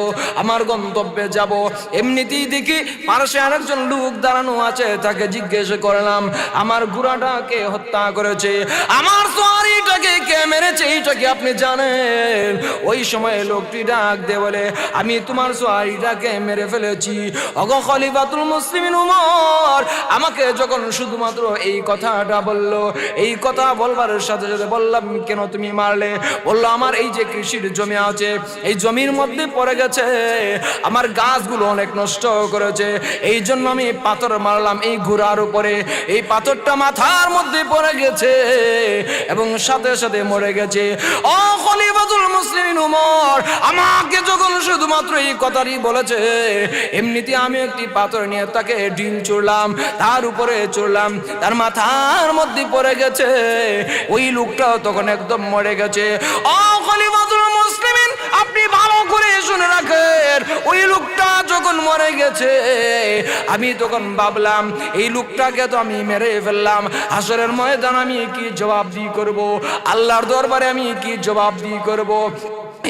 আমার গন্তব্যে যাব? এমনিতেই দেখি পাশে আরেকজন লোক দাঁড়ানো আছে, তাকে জিজ্ঞেস করলাম, আমার ঘোড়াটাকে হত্যা করেছে, আমার সওয়ারিটাকে কে মেরেছে, এইটা কি আপনি জানেন? ওই সময় লোকটি ডাক দে বলে, আমি তোমার সওয়ারিটাকে মেরে ফেলেছি। ওগো খলিফাতুল মুসলিমিন উমর, আমাকে যখন শুধুমাত্র এই কথাটা বললো, এই কথা বলবার সাথে সাথে বললাম, কেন তুমি মারলে? বললো, আমার এই যে কৃষির জমি আছে, এই জমির মধ্যে পড়ে গেছে, আমার গাছগুলো অনেক নষ্ট করেছে, এই জন্য আমি পাথর মারলাম এই ঘোড়ার উপরে, এই পাথরটা মাথার মধ্যে পড়ে গেছে এবং সাথে সাথে মরে গেছে। ও খলিফাতুল মুসলিমিন উমর, আমাকে যখন শুধুমাত্র এই কথাটি বলেছে, এমনিতে আমি একটি পাথর নিয়ে তাকে ঢিল ছুড়লাম, তার উপরে চড়লাম, তার মাথার মধ্যে পড়ে গেছে, ওই লোকটাও তখন একদম মরে গেছে। ও খলিফাতুল মুসলিমিন, আপনি ভালো করে শুনে রাখেন, ওই লোকটা যখন মরে গেছে, আমি তখন ভাবলাম, এই লোকটাকে তো আমি মেরে ফেললাম, হাসরের ময়দান আমি কি জবাব দিয়ে করব? আল্লাহর দরবারে আমি কি জবাব দিয়ে করব?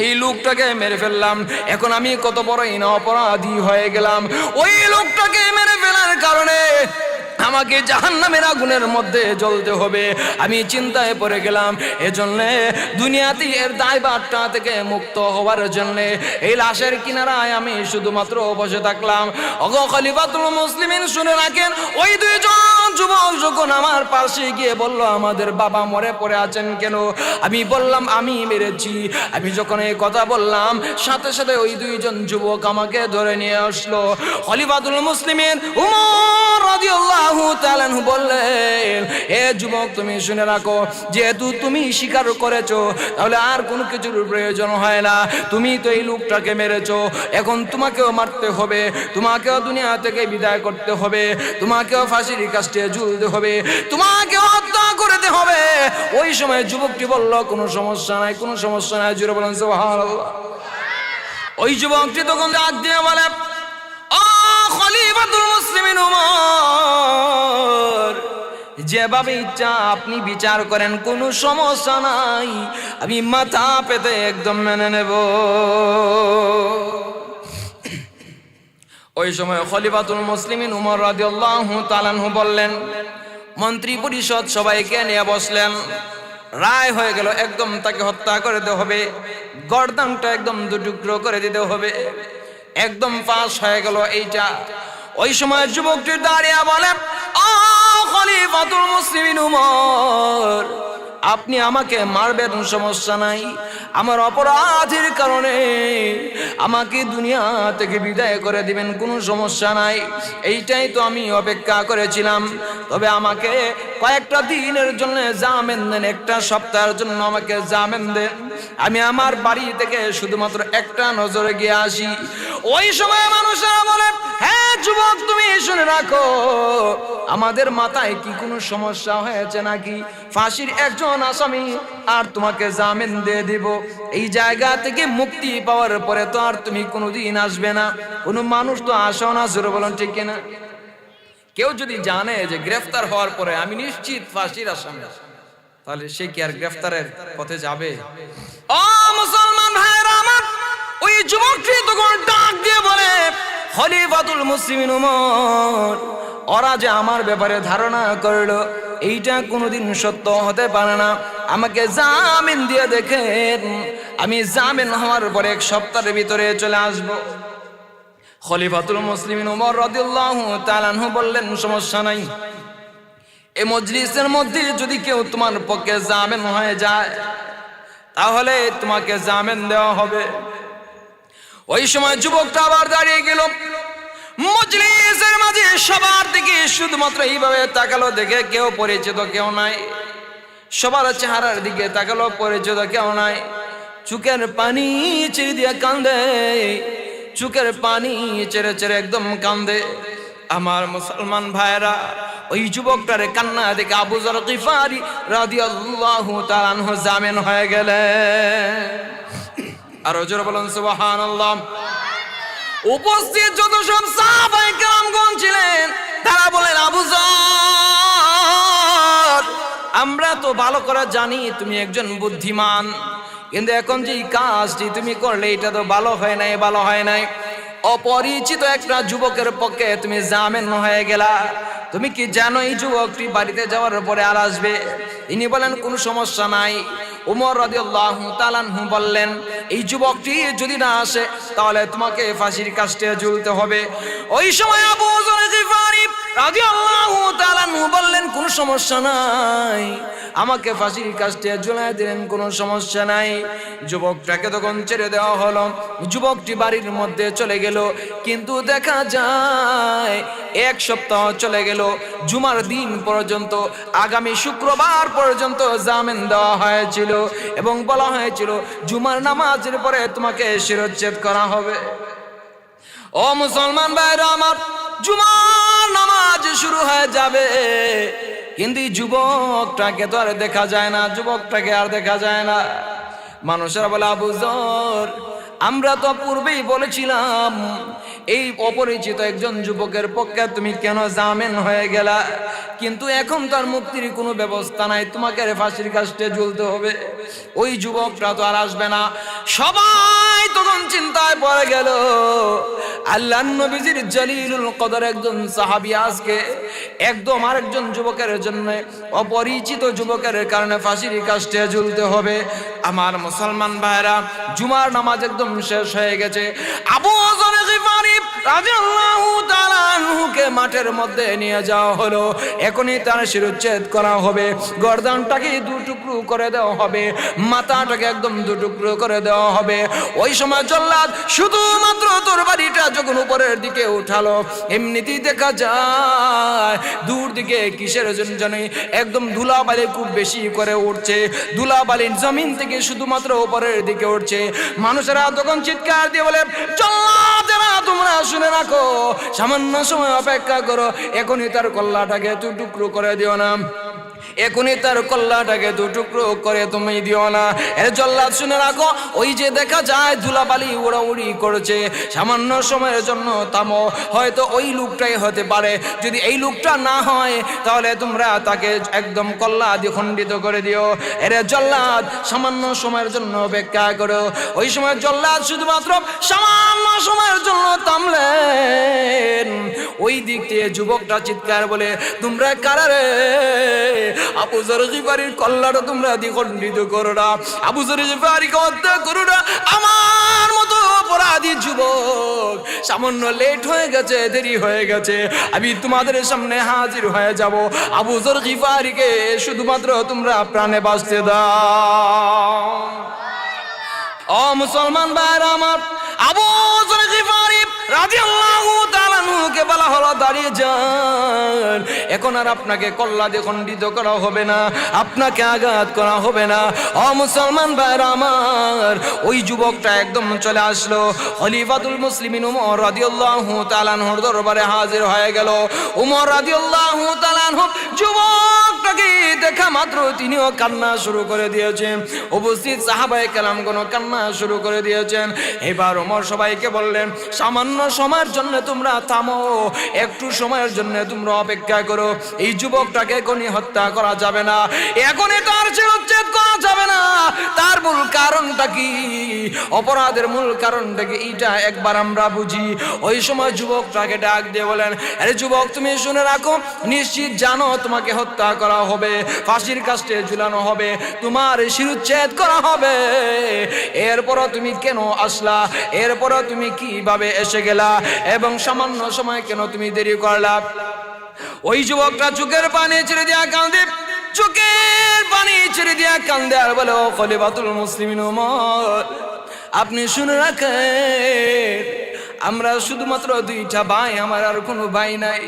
এই লোকটাকে মেরে ফেললাম, এখন আমি কত বড় অপরাধী হয়ে গেলাম। ওই লোকটাকে মেরে ফেলার কারণে আমাকে জাহান্নামের আগুনের মধ্যে জ্বলতে হবে। আমি চিন্তায় পড়ে গেলাম, এজন্য দুনিয়াতে এর দায়ভারটা থেকে মুক্ত হওয়ার জন্য এই লাশের কিনারায় আমি শুধুমাত্র বসে থাকলাম। ওগো খলিফাতুল মুসলিমিন, শুনে রাখেন, ওই দুইজন যুবক যখন আমার পাশে গিয়ে বলল, আমাদের বাবা মরে পড়ে আছেন কেন? আমি বললাম, আমি মেরেছি। আমি যখন এই কথা বললাম, সাথে সাথে ওই দুইজন যুবক আমাকে ধরে নিয়ে আসলো। খলিফাতুল মুসলিমিন উমর রাদিয়াল্লাহু তাআলা আনহু বললেন, এ যুবক, তুমি শুনে রাখো, যেহেতু তুমি স্বীকার করেছো, তাহলে আর কোনো কিছুর প্রয়োজন হয় না। তুমি তো এই লোকটাকে মেরেছো, এখন তোমাকেও মারতে হবে, তোমাকেও দুনিয়া থেকে বিদায় করতে হবে, তোমাকেও ফাঁসির কাস্টে ঝুলতে হবে, তোমাকেও হত্যা করতে হবে। ওই সময় যুবকটি বলল, কোনো সমস্যা নাই, কোনো সমস্যা নাই। জোরে বলেন সুবহানাল্লাহ। ওই যুবকটি তখন ডাক দিয়ে বলে, ও খলিফাতুল মুসলিমিন উমর, যেভাবে ইচ্ছা আপনি বিচার করেন, কোনো সমস্যা নাই, আমি মাথা পেতে একদম মেনে নেব। ওই সময় খলিফাতুল মুসলিমিন উমর রাদিয়াল্লাহু তাআলা আনহু বললেন, মন্ত্রী পরিষদ সবাইকে নিয়ে বসলেন। রায় হয়ে গেল, একদম তাকে হত্যা করে দিতে হবে, গর্দানটা একদম দুটুকরো করে দিতে হবে, একদম পাস হয়ে গেল এইটা। ওই সময় যুবকটি দাঁড়িয়ে বলে, ও খলিফাতুল মুসলিমিন উমর, আপনি আমাকে মারবেন, সমস্যা নাই, আমার অপরাধের কারণে আমাকে দুনিয়া থেকে বিদায় করে দিবেন, কোনো সমস্যা নাই। এইটাই তো আমি অপেক্ষা করেছিলাম। তবে আমাকে কয়েকটা দিনের জন্য জামিন দেন, একটা সপ্তাহের জন্য আমাকে জামিন দেন, আমি আমার বাড়ি থেকে শুধুমাত্র একটা নজরে গিয়ে আসি। ওই সময় মানুষেরা বলে, হ্যাঁ যুবক, তুমি শুনে রাখো, আমাদের মাথায় কি কোনো সমস্যা হয়েছে নাকি? ফাঁসির একজন আসামি, আর তোমাকে জামিন দিয়ে দিব। এই জায়গা থেকে মুক্তি পাওয়ার পরে তো আর তুমি কোনোদিন আসবে না, কোনো মানুষ তো আসো না। জোরে বলেন ঠিক কিনা? কেউ যদি জানে যে গ্রেফতার হওয়ার পরে আমি নিশ্চিত ফাঁসির আসামি, তাহলে সে কি আর গ্রেফতারের পথে যাবে? ও মুসলমান ভাইরা আমার, ওই যুবকটি তখন ডাক দিয়ে বলে, খলিফাতুল মুসলিমিন উমর, ওরা যে আমার ব্যাপারে ধারণা করলো, এইটা কোনোদিন সত্য হতে পারে না। আমাকে জামিন দিয়ে দেখেন, আমি জামিন হওয়ার পরে এক সপ্তাহের ভিতরে চলে আসব। খলিফাতুল মুসলিমিন উমর রাদিয়াল্লাহু তাআলা আনহু বললেন, সমস্যা নাই, এই মজলিসের মধ্যে যদি কেউ তোমার পক্ষে জামিন হয়ে যায়, তাহলে তোমাকে জামিন দেওয়া হবে। ওই সময় যুবকটা আবার দাঁড়িয়ে গেল, মজলিসের মাঝে সবার দিকে শুধুমাত্র এইভাবে তাকালো, দেখে কেউ পরিচিত কেউ নাই। সবার চেহারার দিকে তাকালো, পরিচিত কেউ নাই। চোখের পানি ছেড়ে দিয়ে কান্দে, চোখের পানি ছেড়ে ছেড়ে একদম কান্দে। আমার মুসলমান ভাইরা, ওই যুবকটারে কান্না দেখে আবু যর গিফারি রাদিয়াল্লাহু তাআলা আনহু জামিন হয়ে গেলেন। আর জোরে বলেন সুবহানাল্লাহ। উপস্থিত যত সব সাহাবায়ে কেরামগণ ছিলেন, তারা বলেন, আবু যর, আমরা তো ভালো করে জানি তুমি একজন বুদ্ধিমান, কিন্তু এখন যে কাজটি তুমি করলে এটা তো ভালো হয় নাই, ভালো হয় নাই। অপরিচিত একটা যুবকের পক্ষে তুমি জামিন হয়ে গেলা। তুমি কি জানো এই যুবকটি বাড়িতে যাওয়ার পরে আর আসবে? তিনি বলেন, কোনো সমস্যা নাই। উমর রাদিয়াল্লাহু তাআলা আনহু বললেন, এই যুবকটি যদি না আসে, তাহলে তোমাকে ফাঁসির কাস্টে ঝুলতে হবে। ওই সময় আবু যর গিফারি রাদিয়াল্লাহু তাআলা আনহু বললেন, কোনো সমস্যা নাই, আমাকে ফাঁসির কাস্টে ঝুলায় দিলেন, কোনো সমস্যা নাই। যুবকটাকে তখন ছেড়ে দেওয়া হলো। যুবকটি বাড়ির মধ্যে চলে গেল, কিন্তু দেখা যায় এক সপ্তাহ চলে গেল। জুমার দিন পর্যন্ত, আগামী শুক্রবার পর্যন্ত জামিন দেওয়া হয়েছিল এবং বলা হয়েছিল জুমার নামাজের পরে তোমাকে শিরচ্ছেদ করা হবে। ও মুসলমান ভাইরা আমার, জুমার নামাজ শুরু হয়ে যাবে, কিন্তু এই যুবকটাকে তো আর দেখা যায় না, যুবকটাকে আর দেখা যায় না। মানুষেরা বলে, আবু যর, আমরা তো পূর্বেই বলেছিলাম এই অপরিচিত একজন যুবকের পক্ষে তুমি কেন জামিন হয়ে গেলা, কিন্তু এখন তার মুক্তির কোনো ব্যবস্থা নাই, তোমাকে ফাঁসির কাস্টে ঝুলতে হবে। ওই যুবকটা তো আর আসবে না। সবাই তখন চিন্তায় পড়ে গেল। আল্লাহর নবীজির জলিলুল কদর একজন সাহাবী আজকে একদম আরেকজন যুবকের জন্য, অপরিচিত যুবকের কারণে ফাঁসির কাস্টে ঝুলতে হবে। আমার মুসলমান ভাইরা, জুমার নামাজ একদম শেষ হয়ে গেছে। আবু যর গিফারি রাদিয়াল্লাহু তাআলা আনহুকে মাঠের মধ্যে নিয়ে যাওয়া হলো। এখনই তার শিরচ্ছেদ করা হবে, গর্দানটাকে দু টুকরো করে দেওয়া হবে, মাথাটাকে একদম দু টুকরো করে দেওয়া হবে। ওই সময় জল্লাদ শুধুমাত্র তরবারিটা যখন উপরের দিকে উঠালো, এমনিতেই দেখা যায় দূর দিকে কিসের জন্য একদম ধুলাবালি খুব বেশি করে উঠছে। ধুলাবালির জমিন থেকে শুধুমাত্র উপরের দিকে উঠছে। মানুষেরা তখন চিৎকার দিয়ে বলে, জল্লাদেরা তোমরা শুনে রাখো, সামান্য সময় অপেক্ষা করো, এখনই তার কল্লাটাকে দু টুকরো করে দিও না, এখনই তার কল্লাটাকে দু টুকরো করে তুমি দিও না। এর জল্লাদ শুনে রাখো, ওই যে দেখা যায় ধুলাবালি উড়াউড়ি করছে, সামান্য সময়ের জন্য থামো, হয়তো ওই লোকটাই হতে পারে। যদি এই লোকটা না হয় তাহলে তোমরা তাকে একদম কল্লা দিয়ে খণ্ডিত করে দিও। এর জল্লাদ সামান্য সময়ের জন্য অপেক্ষা করো। ওই সময় জল্লাদ শুধুমাত্র সামান্য সময়ের জন্য থামলেন। ওই দিক থেকে যুবকটা চিৎকার বলে, তোমরা কারা রে? আবু যর গিফারির কল্লাটা তোমরা দ্বিখণ্ডিত করো না, আবু যর গিফারিকে হত্যা করো না। আমার মতো অপরাধী যুবক, সামান্য লেট হয়ে গেছে, দেরি হয়ে গেছে, আমি তোমাদের সামনে হাজির হয়ে যাব। আবু যর গিফারিকে শুধুমাত্র তোমরা প্রাণে বাঁচতে দাও। ও মুসলমান ভাইরা আমার, আবু যর গিফারি রাদিয়াল্লাহু তাআলা আনহুকে বলা হলো, দাঁড়িয়ে যান, এখন আর আপনাকে কল্লা দিয়ে খণ্ডিত করা হবে না, আপনাকে আঘাত করা হবে না। ও মুসলমান ভাইরা আমার, ওই যুবকটা একদম চলে আসলো। খলিফাতুল মুসলিমিন উমর রাদিয়াল্লাহু তাআলা আনহুর দরবারে হাজির হয়ে গেল। উমর রাদিয়াল্লাহু তাআলা আনহু যুবকটাকে দেখা মাত্র তিনিও কান্না শুরু করে দিয়েছেন। উপস্থিত সাহাবায়ে কেরামগণ কান্না শুরু করে দিয়েছেন। এবার উমর সবাইকে বললেন, সামান্য সময়ের জন্য তোমরা থামো, একটু সময়ের জন্য তোমরা অপেক্ষা করো। এই যুবকটাকে এখনই হত্যা করা যাবে না, এখনই তার শিরচ্ছেদ করা যাবে না। তার মূল কারণটা কি, অপরাধের মূল কারণটা কি, এইটা একবার আমরা বুঝি। ওই সময় যুবকটাকে ডাক দিয়ে বলেন, আরে যুবক, তুমি শুনে রাখো, নিশ্চিত জানো তোমাকে হত্যা করা হবে, ফাঁসির কাস্টে ঝুলানো হবে, তোমার শিরচ্ছেদ করা হবে। এরপরও তুমি কেন আসলা? এরপরও তুমি কিভাবে এসে গেলা? এবং সামান্য সময় কেন তুমি দেরি করলা? ওই যুবকটা চোখের পানি ছেড়ে দিয়া কান্দে, চোখের পানি ছেড়ে দিয়া কান্দে আর বলে, ও খলিফাতুল মুসলিমিন উমর, আপনি শুনে রাখেন, আমরা শুধুমাত্র দুইটা ভাই, আমার আর কোনো ভাই নাই।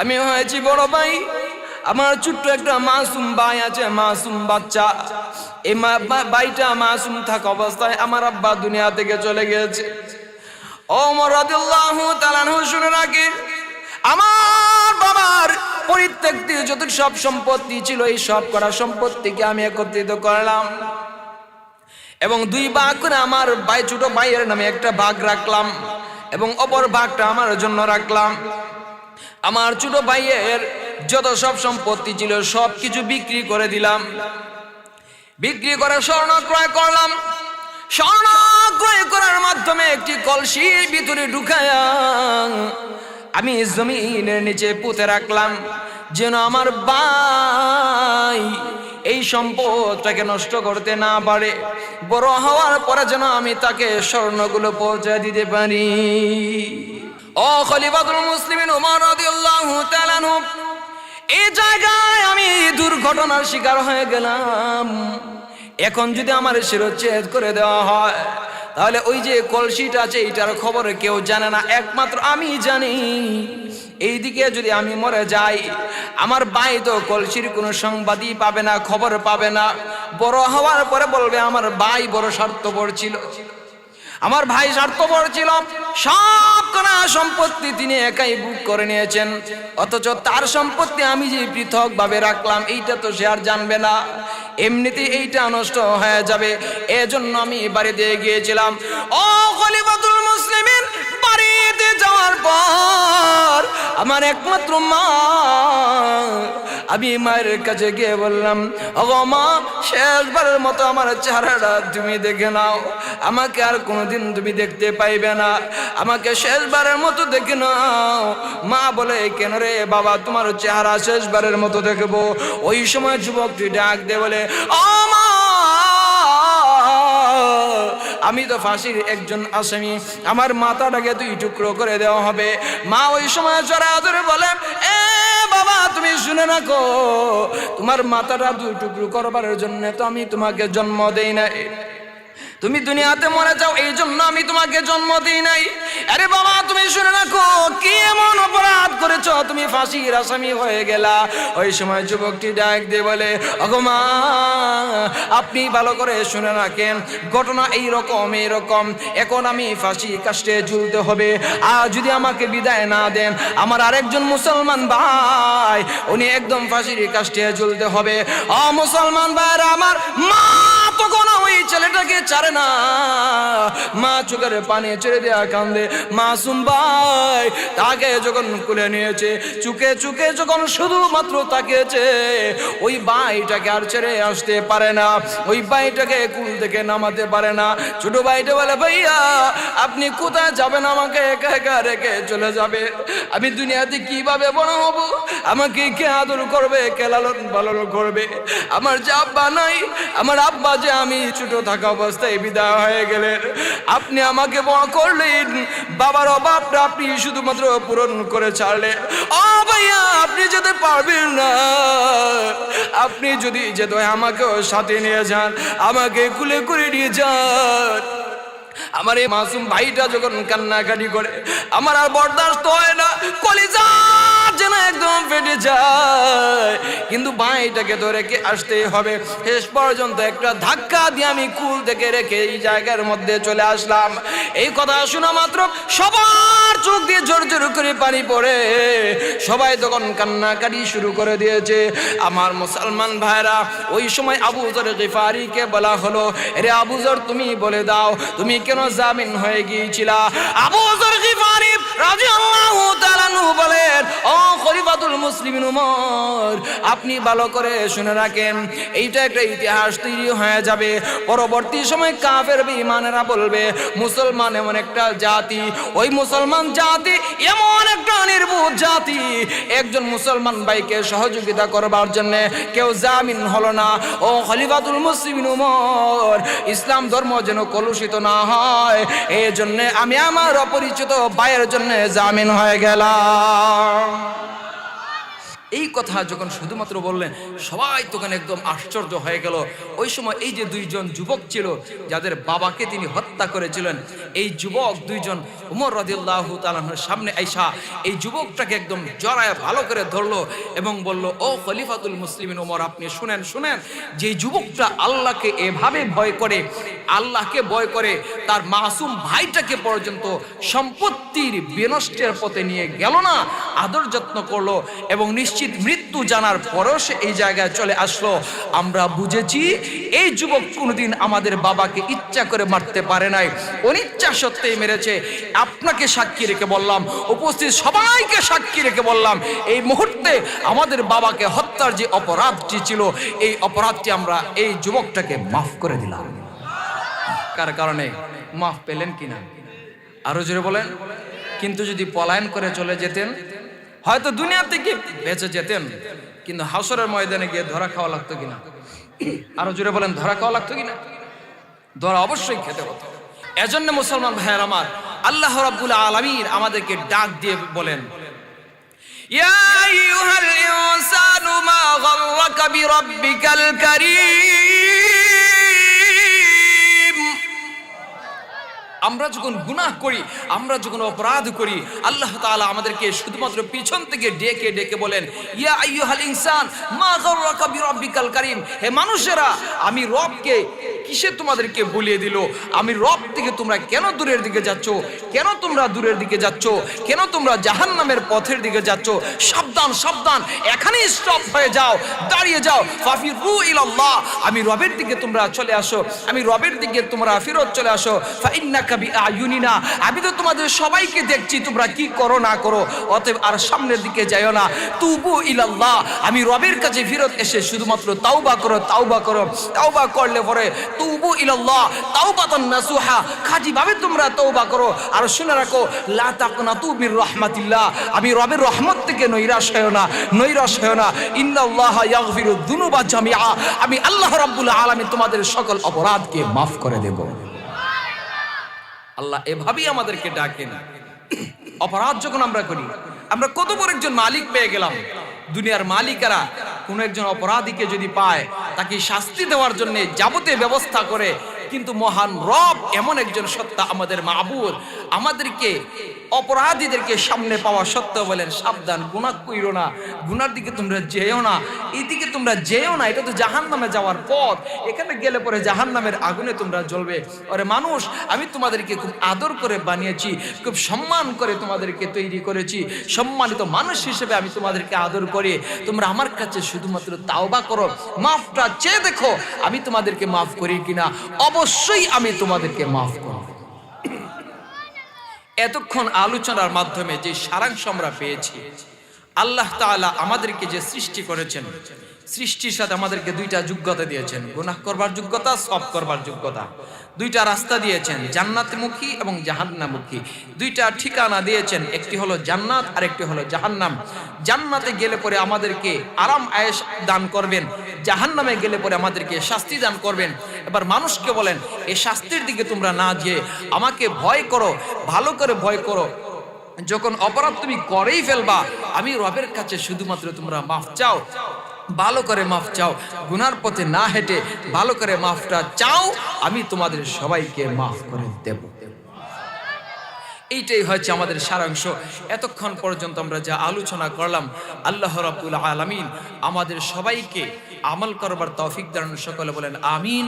আমি হয়েছি বড় ভাই, আমার ছোট্ট একটা মাসুম ভাই আছে, মাসুম বাচ্চা। এই ভাইটা মাসুম থাকা অবস্থায় আমার আব্বা দুনিয়া থেকে চলে গেছে। ওমর রাদিয়াল্লাহু তাআলা আনহু শুনে রাখেন, আমার বাবার পরিত্যক্ত যত সব সম্পত্তি ছিল, এই সব করা সম্পত্তিকে আমি একত্রিত করলাম এবং দুই ভাগ করে আমার ভাই, ছোট ভাইয়ের নামে একটা ভাগ রাখলাম এবং অপর ভাগটা আমার জন্য রাখলাম। আমার ছোট ভাইয়ের যত সব সম্পত্তি ছিল সব কিছু বিক্রি করে দিলাম, বিক্রি করে স্বর্ণ ক্রয় করলাম। স্বর্ণ ক্রয় করার মাধ্যমে একটি কলসির ভিতরে ঢুকায়া আমি জমিনের নিচে পুঁতে রাখলাম, যেন আমার ভাই এই সম্পদটাকে নষ্ট করতে না পারে। বড় হওয়ার পরে যেন আমি তাকে স্বর্ণগুলো পৌঁছে দিতে পারি। ও খলিফাতুল মুসলিমিন উমর রাদিয়াল্লাহু তাআলা আনহু, এই জায়গায় আমি দুর্ঘটনার শিকার হয়ে গেলাম। এখন যদি আমার শিরচ্ছেদ করে দেওয়া হয়, তাহলে ওই যে কলসিটা আছে এইটার খবর কেউ জানে না, একমাত্র আমি জানি। এইদিকে যদি আমি মরে যাই, আমার ভাই তো কলসির কোনো সংবাদই পাবে না, খবর পাবে না। বড় হওয়ার পরে বলবে আমার ভাই বড় স্বার্থপর ছিল। আমার ভাই স্বার্থপর ছিল, সব কোনা সম্পত্তি তিনি একাই বুক করে নিয়েছেন, অথচ তার সম্পত্তি আমি যে পৃথক ভাবে রাখলাম এইটা তো সে আর জানবে না, এমনিতে এইটা নষ্ট হয়ে যাবে। এজন্য আমি বাড়িতে গিয়েছিলাম। ও খলিফাতুল মুসলিমিন, বাড়িতে যাওয়ার পর আমার একমাত্র মা, আমি মায়ের কাছে গিয়ে বললাম, ওগো মা, শেষবারের মতো আমার চেহারাটা তুমি দেখে নাও, আমাকে আর কোনোদিন তুমি দেখতে পাইবে না, আমাকে শেষবারের মতো দেখে নাও। মা বলে, কেন রে বাবা, তোমার চেহারা শেষবারের মতো দেখবো? ওই সময় যুবকটি ডাক দিয়ে বলে, ও মা, আমি তো ফাঁসির একজন আসামি, আমার মাথাটাকে 2 টুকরো করে দেওয়া হবে। মা ওই সময় জোরে বলে, এ বাবা, তুমি শুনে রাখো, তোমার মাথাটা 2 টুকরো করবার জন্য তো আমি তোমাকে জন্ম দেই নাই, তুমি দুনিয়াতে মরে যাও এই জন্য আমি তোমাকে জন্ম দিই নাই। আরে বাবা, তুমি শুনে রাখো, কি এমন অপরাধ করেছো তুমি ফাঁসির আসামি হয়ে গেলা? ওই সময় যুবকটি ডাক দিয়ে বলে, ওগো মা, আপনি ভালো করে শুনে রাখেন, ঘটনা এইরকম। এখন আমি ফাঁসি কাস্টে ঝুলতে হবে, আর যদি আমাকে বিদায় না দেন, আমার আরেকজন মুসলমান ভাই, উনি একদম ফাঁসির কাস্টে ঝুলতে হবে। মুসলমান ভাইরা আমার, মা তখন ওই ছেলেটাকে ছাড়ে না, মা চোখের পানি ছেড়ে দেয়া কান্দে। মাসুম ভাই তাকে যখন কুলে নিয়েছে, চুকে চুকে যখন শুধুমাত্র তাকিয়েছে, ওই ভাইটাকে আর ছেড়ে আসতে পারে না, ওই ভাইটাকে কুল থেকে নামাতে পারে না। ছোট ভাইটা বলে, ভাইয়া আপনি কোথায় যাবেন? আমাকে একা একা রেখে চলে যাবে? আমি দুনিয়াতে কিভাবে বড় হব? আমাকে কে আদর করবে, কে লালন পালন করবে? আমার যে আব্বা নাই, আমার আব্বা যে আমি ছোট থাকা অবস্থায় বিদায় হয়ে গেলেন, আপনি আমাকে বড় করলেন, বাবার অভাবটা আপনি শুধুমাত্র পূরণ করে ছাড়লেন। ও ভাইয়া, আপনি যেতে পারবেন না, আপনি যদি যেতে হয় আমাকেও সাথে নিয়ে যান, আমাকে কুলে করে নিয়ে যান। আমার এই মাসুম ভাইটা যখন কান্নাকাটি করে, আমার আর বরদাস্ত হয় না, কলিজা যেন একদম ফেটে যায়, কিন্তু ভাইটাকে তো রেখে আসতেই হবে। শেষ পর্যন্ত একটা ধাক্কা দিয়ে আমি কুল থেকে রেখে এই জায়গার মধ্যে চলে আসলাম। এই কথা শোনা মাত্র সবার চোখ দিয়ে জোর জোর করে পানি পড়ে, সবাই তখন কান্নাকাটি শুরু করে দিয়েছে। আমার মুসলমান ভাইরা, ওই সময় আবু যর গিফারিকে বলা হলো, রে আবু যর, তুমি বলে দাও, তুমি কেন জামিন হয়ে গিয়েছিলা? আবু যর গিফারি রাদিয়াল্লাহু তাআলা আনহু বলেন, ও খলিফাতুল মুসলিমিন ওমর, আপনি ভালো করে শুনে রাখেন, এইটা একটা ইতিহাস তৈরি হয়ে যাবে। পরবর্তী সময় কাফের বেঈমানেরা বলবে, মুসলমান এমন একটা জাতি, ওই মুসলমান জাতি এমন একটা নির্বোধ জাতি, একজন মুসলমান ভাইকে সহযোগিতা করবার জন্য কেউ জামিন হলো না। ও খলিফাতুল মুসলিমিন ওমর, ইসলাম ধর্ম যেন কলুষিত না হয়, এই জন্য আমি আমার অপরিচিত ভাইয়ের জন্য জামিন হয়ে গেলাম। এই কথা যখন শুধুমাত্র বললেন, সবাই তখন একদম আশ্চর্য হয়ে গেল। ওই সময় এই যে 2 জন যুবক ছিল, যাদের বাবাকে তিনি হত্যা করেছিলেন, এই যুবক 2 জন উমর রাদিয়াল্লাহু তাআলার সামনে আইসা এই যুবকটাকে একদম জড়ায় ভালো করে ধরলো এবং বলল, ও খলিফাতুল মুসলিমিন ওমর, আপনি শুনেন, যে যুবকটা আল্লাহকে এভাবে ভয় করে, আল্লাহকে ভয় করে, তার মাসুম ভাইটাকে পর্যন্ত সম্পত্তির বিনষ্টের পথে নিয়ে গেল না, আদর যত্ন করলো, এবং নিশ্চিত মৃত্যু জানার পরও সে এই জায়গায় চলে আসলো। আমরা বুঝেছি এই যুবক কোনোদিন আমাদের বাবাকে ইচ্ছা করে মারতে পারে নাই, অনিচ্ছা সত্ত্বেই মেরেছে। আপনাকে সাক্ষী রেখে বললাম, উপস্থিত সবাইকে সাক্ষী রেখে বললাম, এই মুহূর্তে আমাদের বাবাকে হত্যার যে অপরাধটি ছিল, এই অপরাধটি আমরা এই যুবকটাকে মাফ করে দিলাম। কার কারণে মাফ পেলেন কিনা আরো জোরে বলেন। কিন্তু যদি পলায়ন করে চলে যেতেন, হয়তো দুনিয়া থেকে বেঁচে যেতেন, কিন্তু হাসরের ময়দানে গিয়ে ধরা খাওয়া লাগতো কিনা? আরো জোরে বলেন, ধরা খাওয়া লাগতো কিনা? ধরা অবশ্যই খেতে হতো। এজন্য মুসলমান ভাইয়ের আমার, আল্লাহ রাব্বুল আলামিন আমাদেরকে ডাক দিয়ে বলেন, ইয়া আইয়ুহাল ইনসানু মা গাররাকা বিরাব্বিকাল কারীম। আমরা যখন গুনাহ করি, আমরা যখন অপরাধ করি, আল্লাহ তাআলা আমাদেরকে শুধুমাত্র পিছন থেকে ডেকে ডেকে বলেন, ইয়া আইয়ুহাল ইনসান মা গাররাকা বিরাব্বিকাল কারীম, হে মানুষেরা, আমি রবকে কিসে তোমাদেরকে বলিয়ে দিল আমি রব থেকে তোমরা কেন দূরের দিকে যাচ্ছ, কেন তোমরা দূরের দিকে যাচ্ছ, কেন তোমরা জাহান্নামের পথের দিকে যাচ্ছ? সাবধান সাবধান, এখানেই স্টপ হয়ে যাও, দাঁড়িয়ে যাও। ফাফিরু ইলাল্লাহ, আমি রবের দিকে তোমরা চলে আসো, আমি রবের দিকে তোমরা ফিরত চলে আসো। ফাইন্নাকা বিআয়ুনিনা, আমি তো তোমাদের সবাইকে দেখছি তোমরা কি করো না করো, অতএব আর সামনের দিকে যাইও না। তুবু ইলাল্লাহ, আমি রবের কাছে ফিরত এসে শুধুমাত্র তাওবা করো, তাওবা করো। তাওবা করলে পরে তুবু ইলাল্লাহ তাওবাতান নাসুহা, খাঁটিভাবে তোমরা তাওবা করো। আর শুনে রাখো, লা তাকনাতু মির রাহমাতিল্লাহ, আমি রবের রহমত থেকে নৈরাশ হয়ো না, নৈরাশ হয়ো না। ইন্নাল্লাহা ইয়াগফিরুদ দুনুবা জামিআ, আমি আল্লাহ রাব্বুল আলামিন তোমাদের সকল অপরাধকে মাফ করে দেব। আল্লাহ এভাবেই আমাদেরকে ডাকেন। অপরাধ যখন আমরা করি, আমরা কত বড় একজন মালিক পেয়ে গেলাম। দুনিয়ার মালিকেরা কোন একজন অপরাধীকে যদি পায়, তাকে শাস্তি দেওয়ার জন্য যাবতীয় ব্যবস্থা করে, কিন্তু মহান রব এমন একজন সত্তা, আমাদের মাবুদ, আমাদেরকে অপরাধীদেরকে সামনে পাওয়া সত্ত্বেও বলেন সাবধান, গুনাহ কইরো না, গুনার দিকে তোমরা যেও না, এইদিকে তোমরা যেও না, এটা তো জাহান্নামে যাওয়ার পথ, এখানে গেলে পরে জাহান্নামের আগুনে তোমরা জ্বলবে। আরে মানুষ, আমি তোমাদেরকে খুব আদর করে বানিয়েছি, খুব সম্মান করে তোমাদেরকে তৈরি করেছি, সম্মানিত মানুষ হিসেবে আমি তোমাদেরকে আদর করি। তোমরা আমার কাছে শুধুমাত্র তাওবা করো, মাফটা চেয়ে দেখো আমি তোমাদেরকে মাফ করি কিনা, অবশ্যই আমি তোমাদেরকে মাফ করব। এতক্ষণ আলোচনার মাধ্যমে যে সারাংশ আমরা পেয়েছি, আল্লাহ তাআলা আমাদেরকে যে সৃষ্টি করেছেন, সৃষ্টির সাথে আমাদেরকে দুইটা যোগ্যতা দিয়েছেন, গুনাহ করবার যোগ্যতা, সওয়াব করবার যোগ্যতা। দুইটা রাস্তা দিয়েছেন, জান্নাতমুখী এবং জাহান্নামমুখী। দুইটা ঠিকানা দিয়েছেন, একটি হলো জান্নাত আর একটি হলো জাহান্নাম। জান্নাতে গেলে পরে আমাদেরকে আরাম আয়েশ দান করবেন, জাহান্নামে গেলে পরে আমাদেরকে শাস্তি দান করবেন। এবার মানুষকে বলেন, এই শাস্তির দিকে তোমরা না যেয়ে আমাকে ভয় করো, ভালো করে ভয় করো। যখন অপরাধ তুমি করেই ফেলবা, আমি রবের কাছে শুধুমাত্র তোমরা মাফ চাও, ভালো করে মাফ চাও, গুনার পথে না হেঁটে ভালো করে মাফটা চাও, আমি তোমাদের সবাইকে মাফ করে দেব। এইটাই হচ্ছে আমাদের সারাংশ। এতক্ষণ পর্যন্ত আমরা যা আলোচনা করলাম, আল্লাহ রাব্বুল আলামিন আমাদের সবাইকে আমল করবার তৌফিক দান। সকলে বলেন আমিন।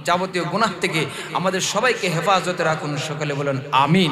যাবতীয় গুনাহ থেকে আমাদের সবাইকে হেফাজতে রাখুন, সকলে বলেন আমিন।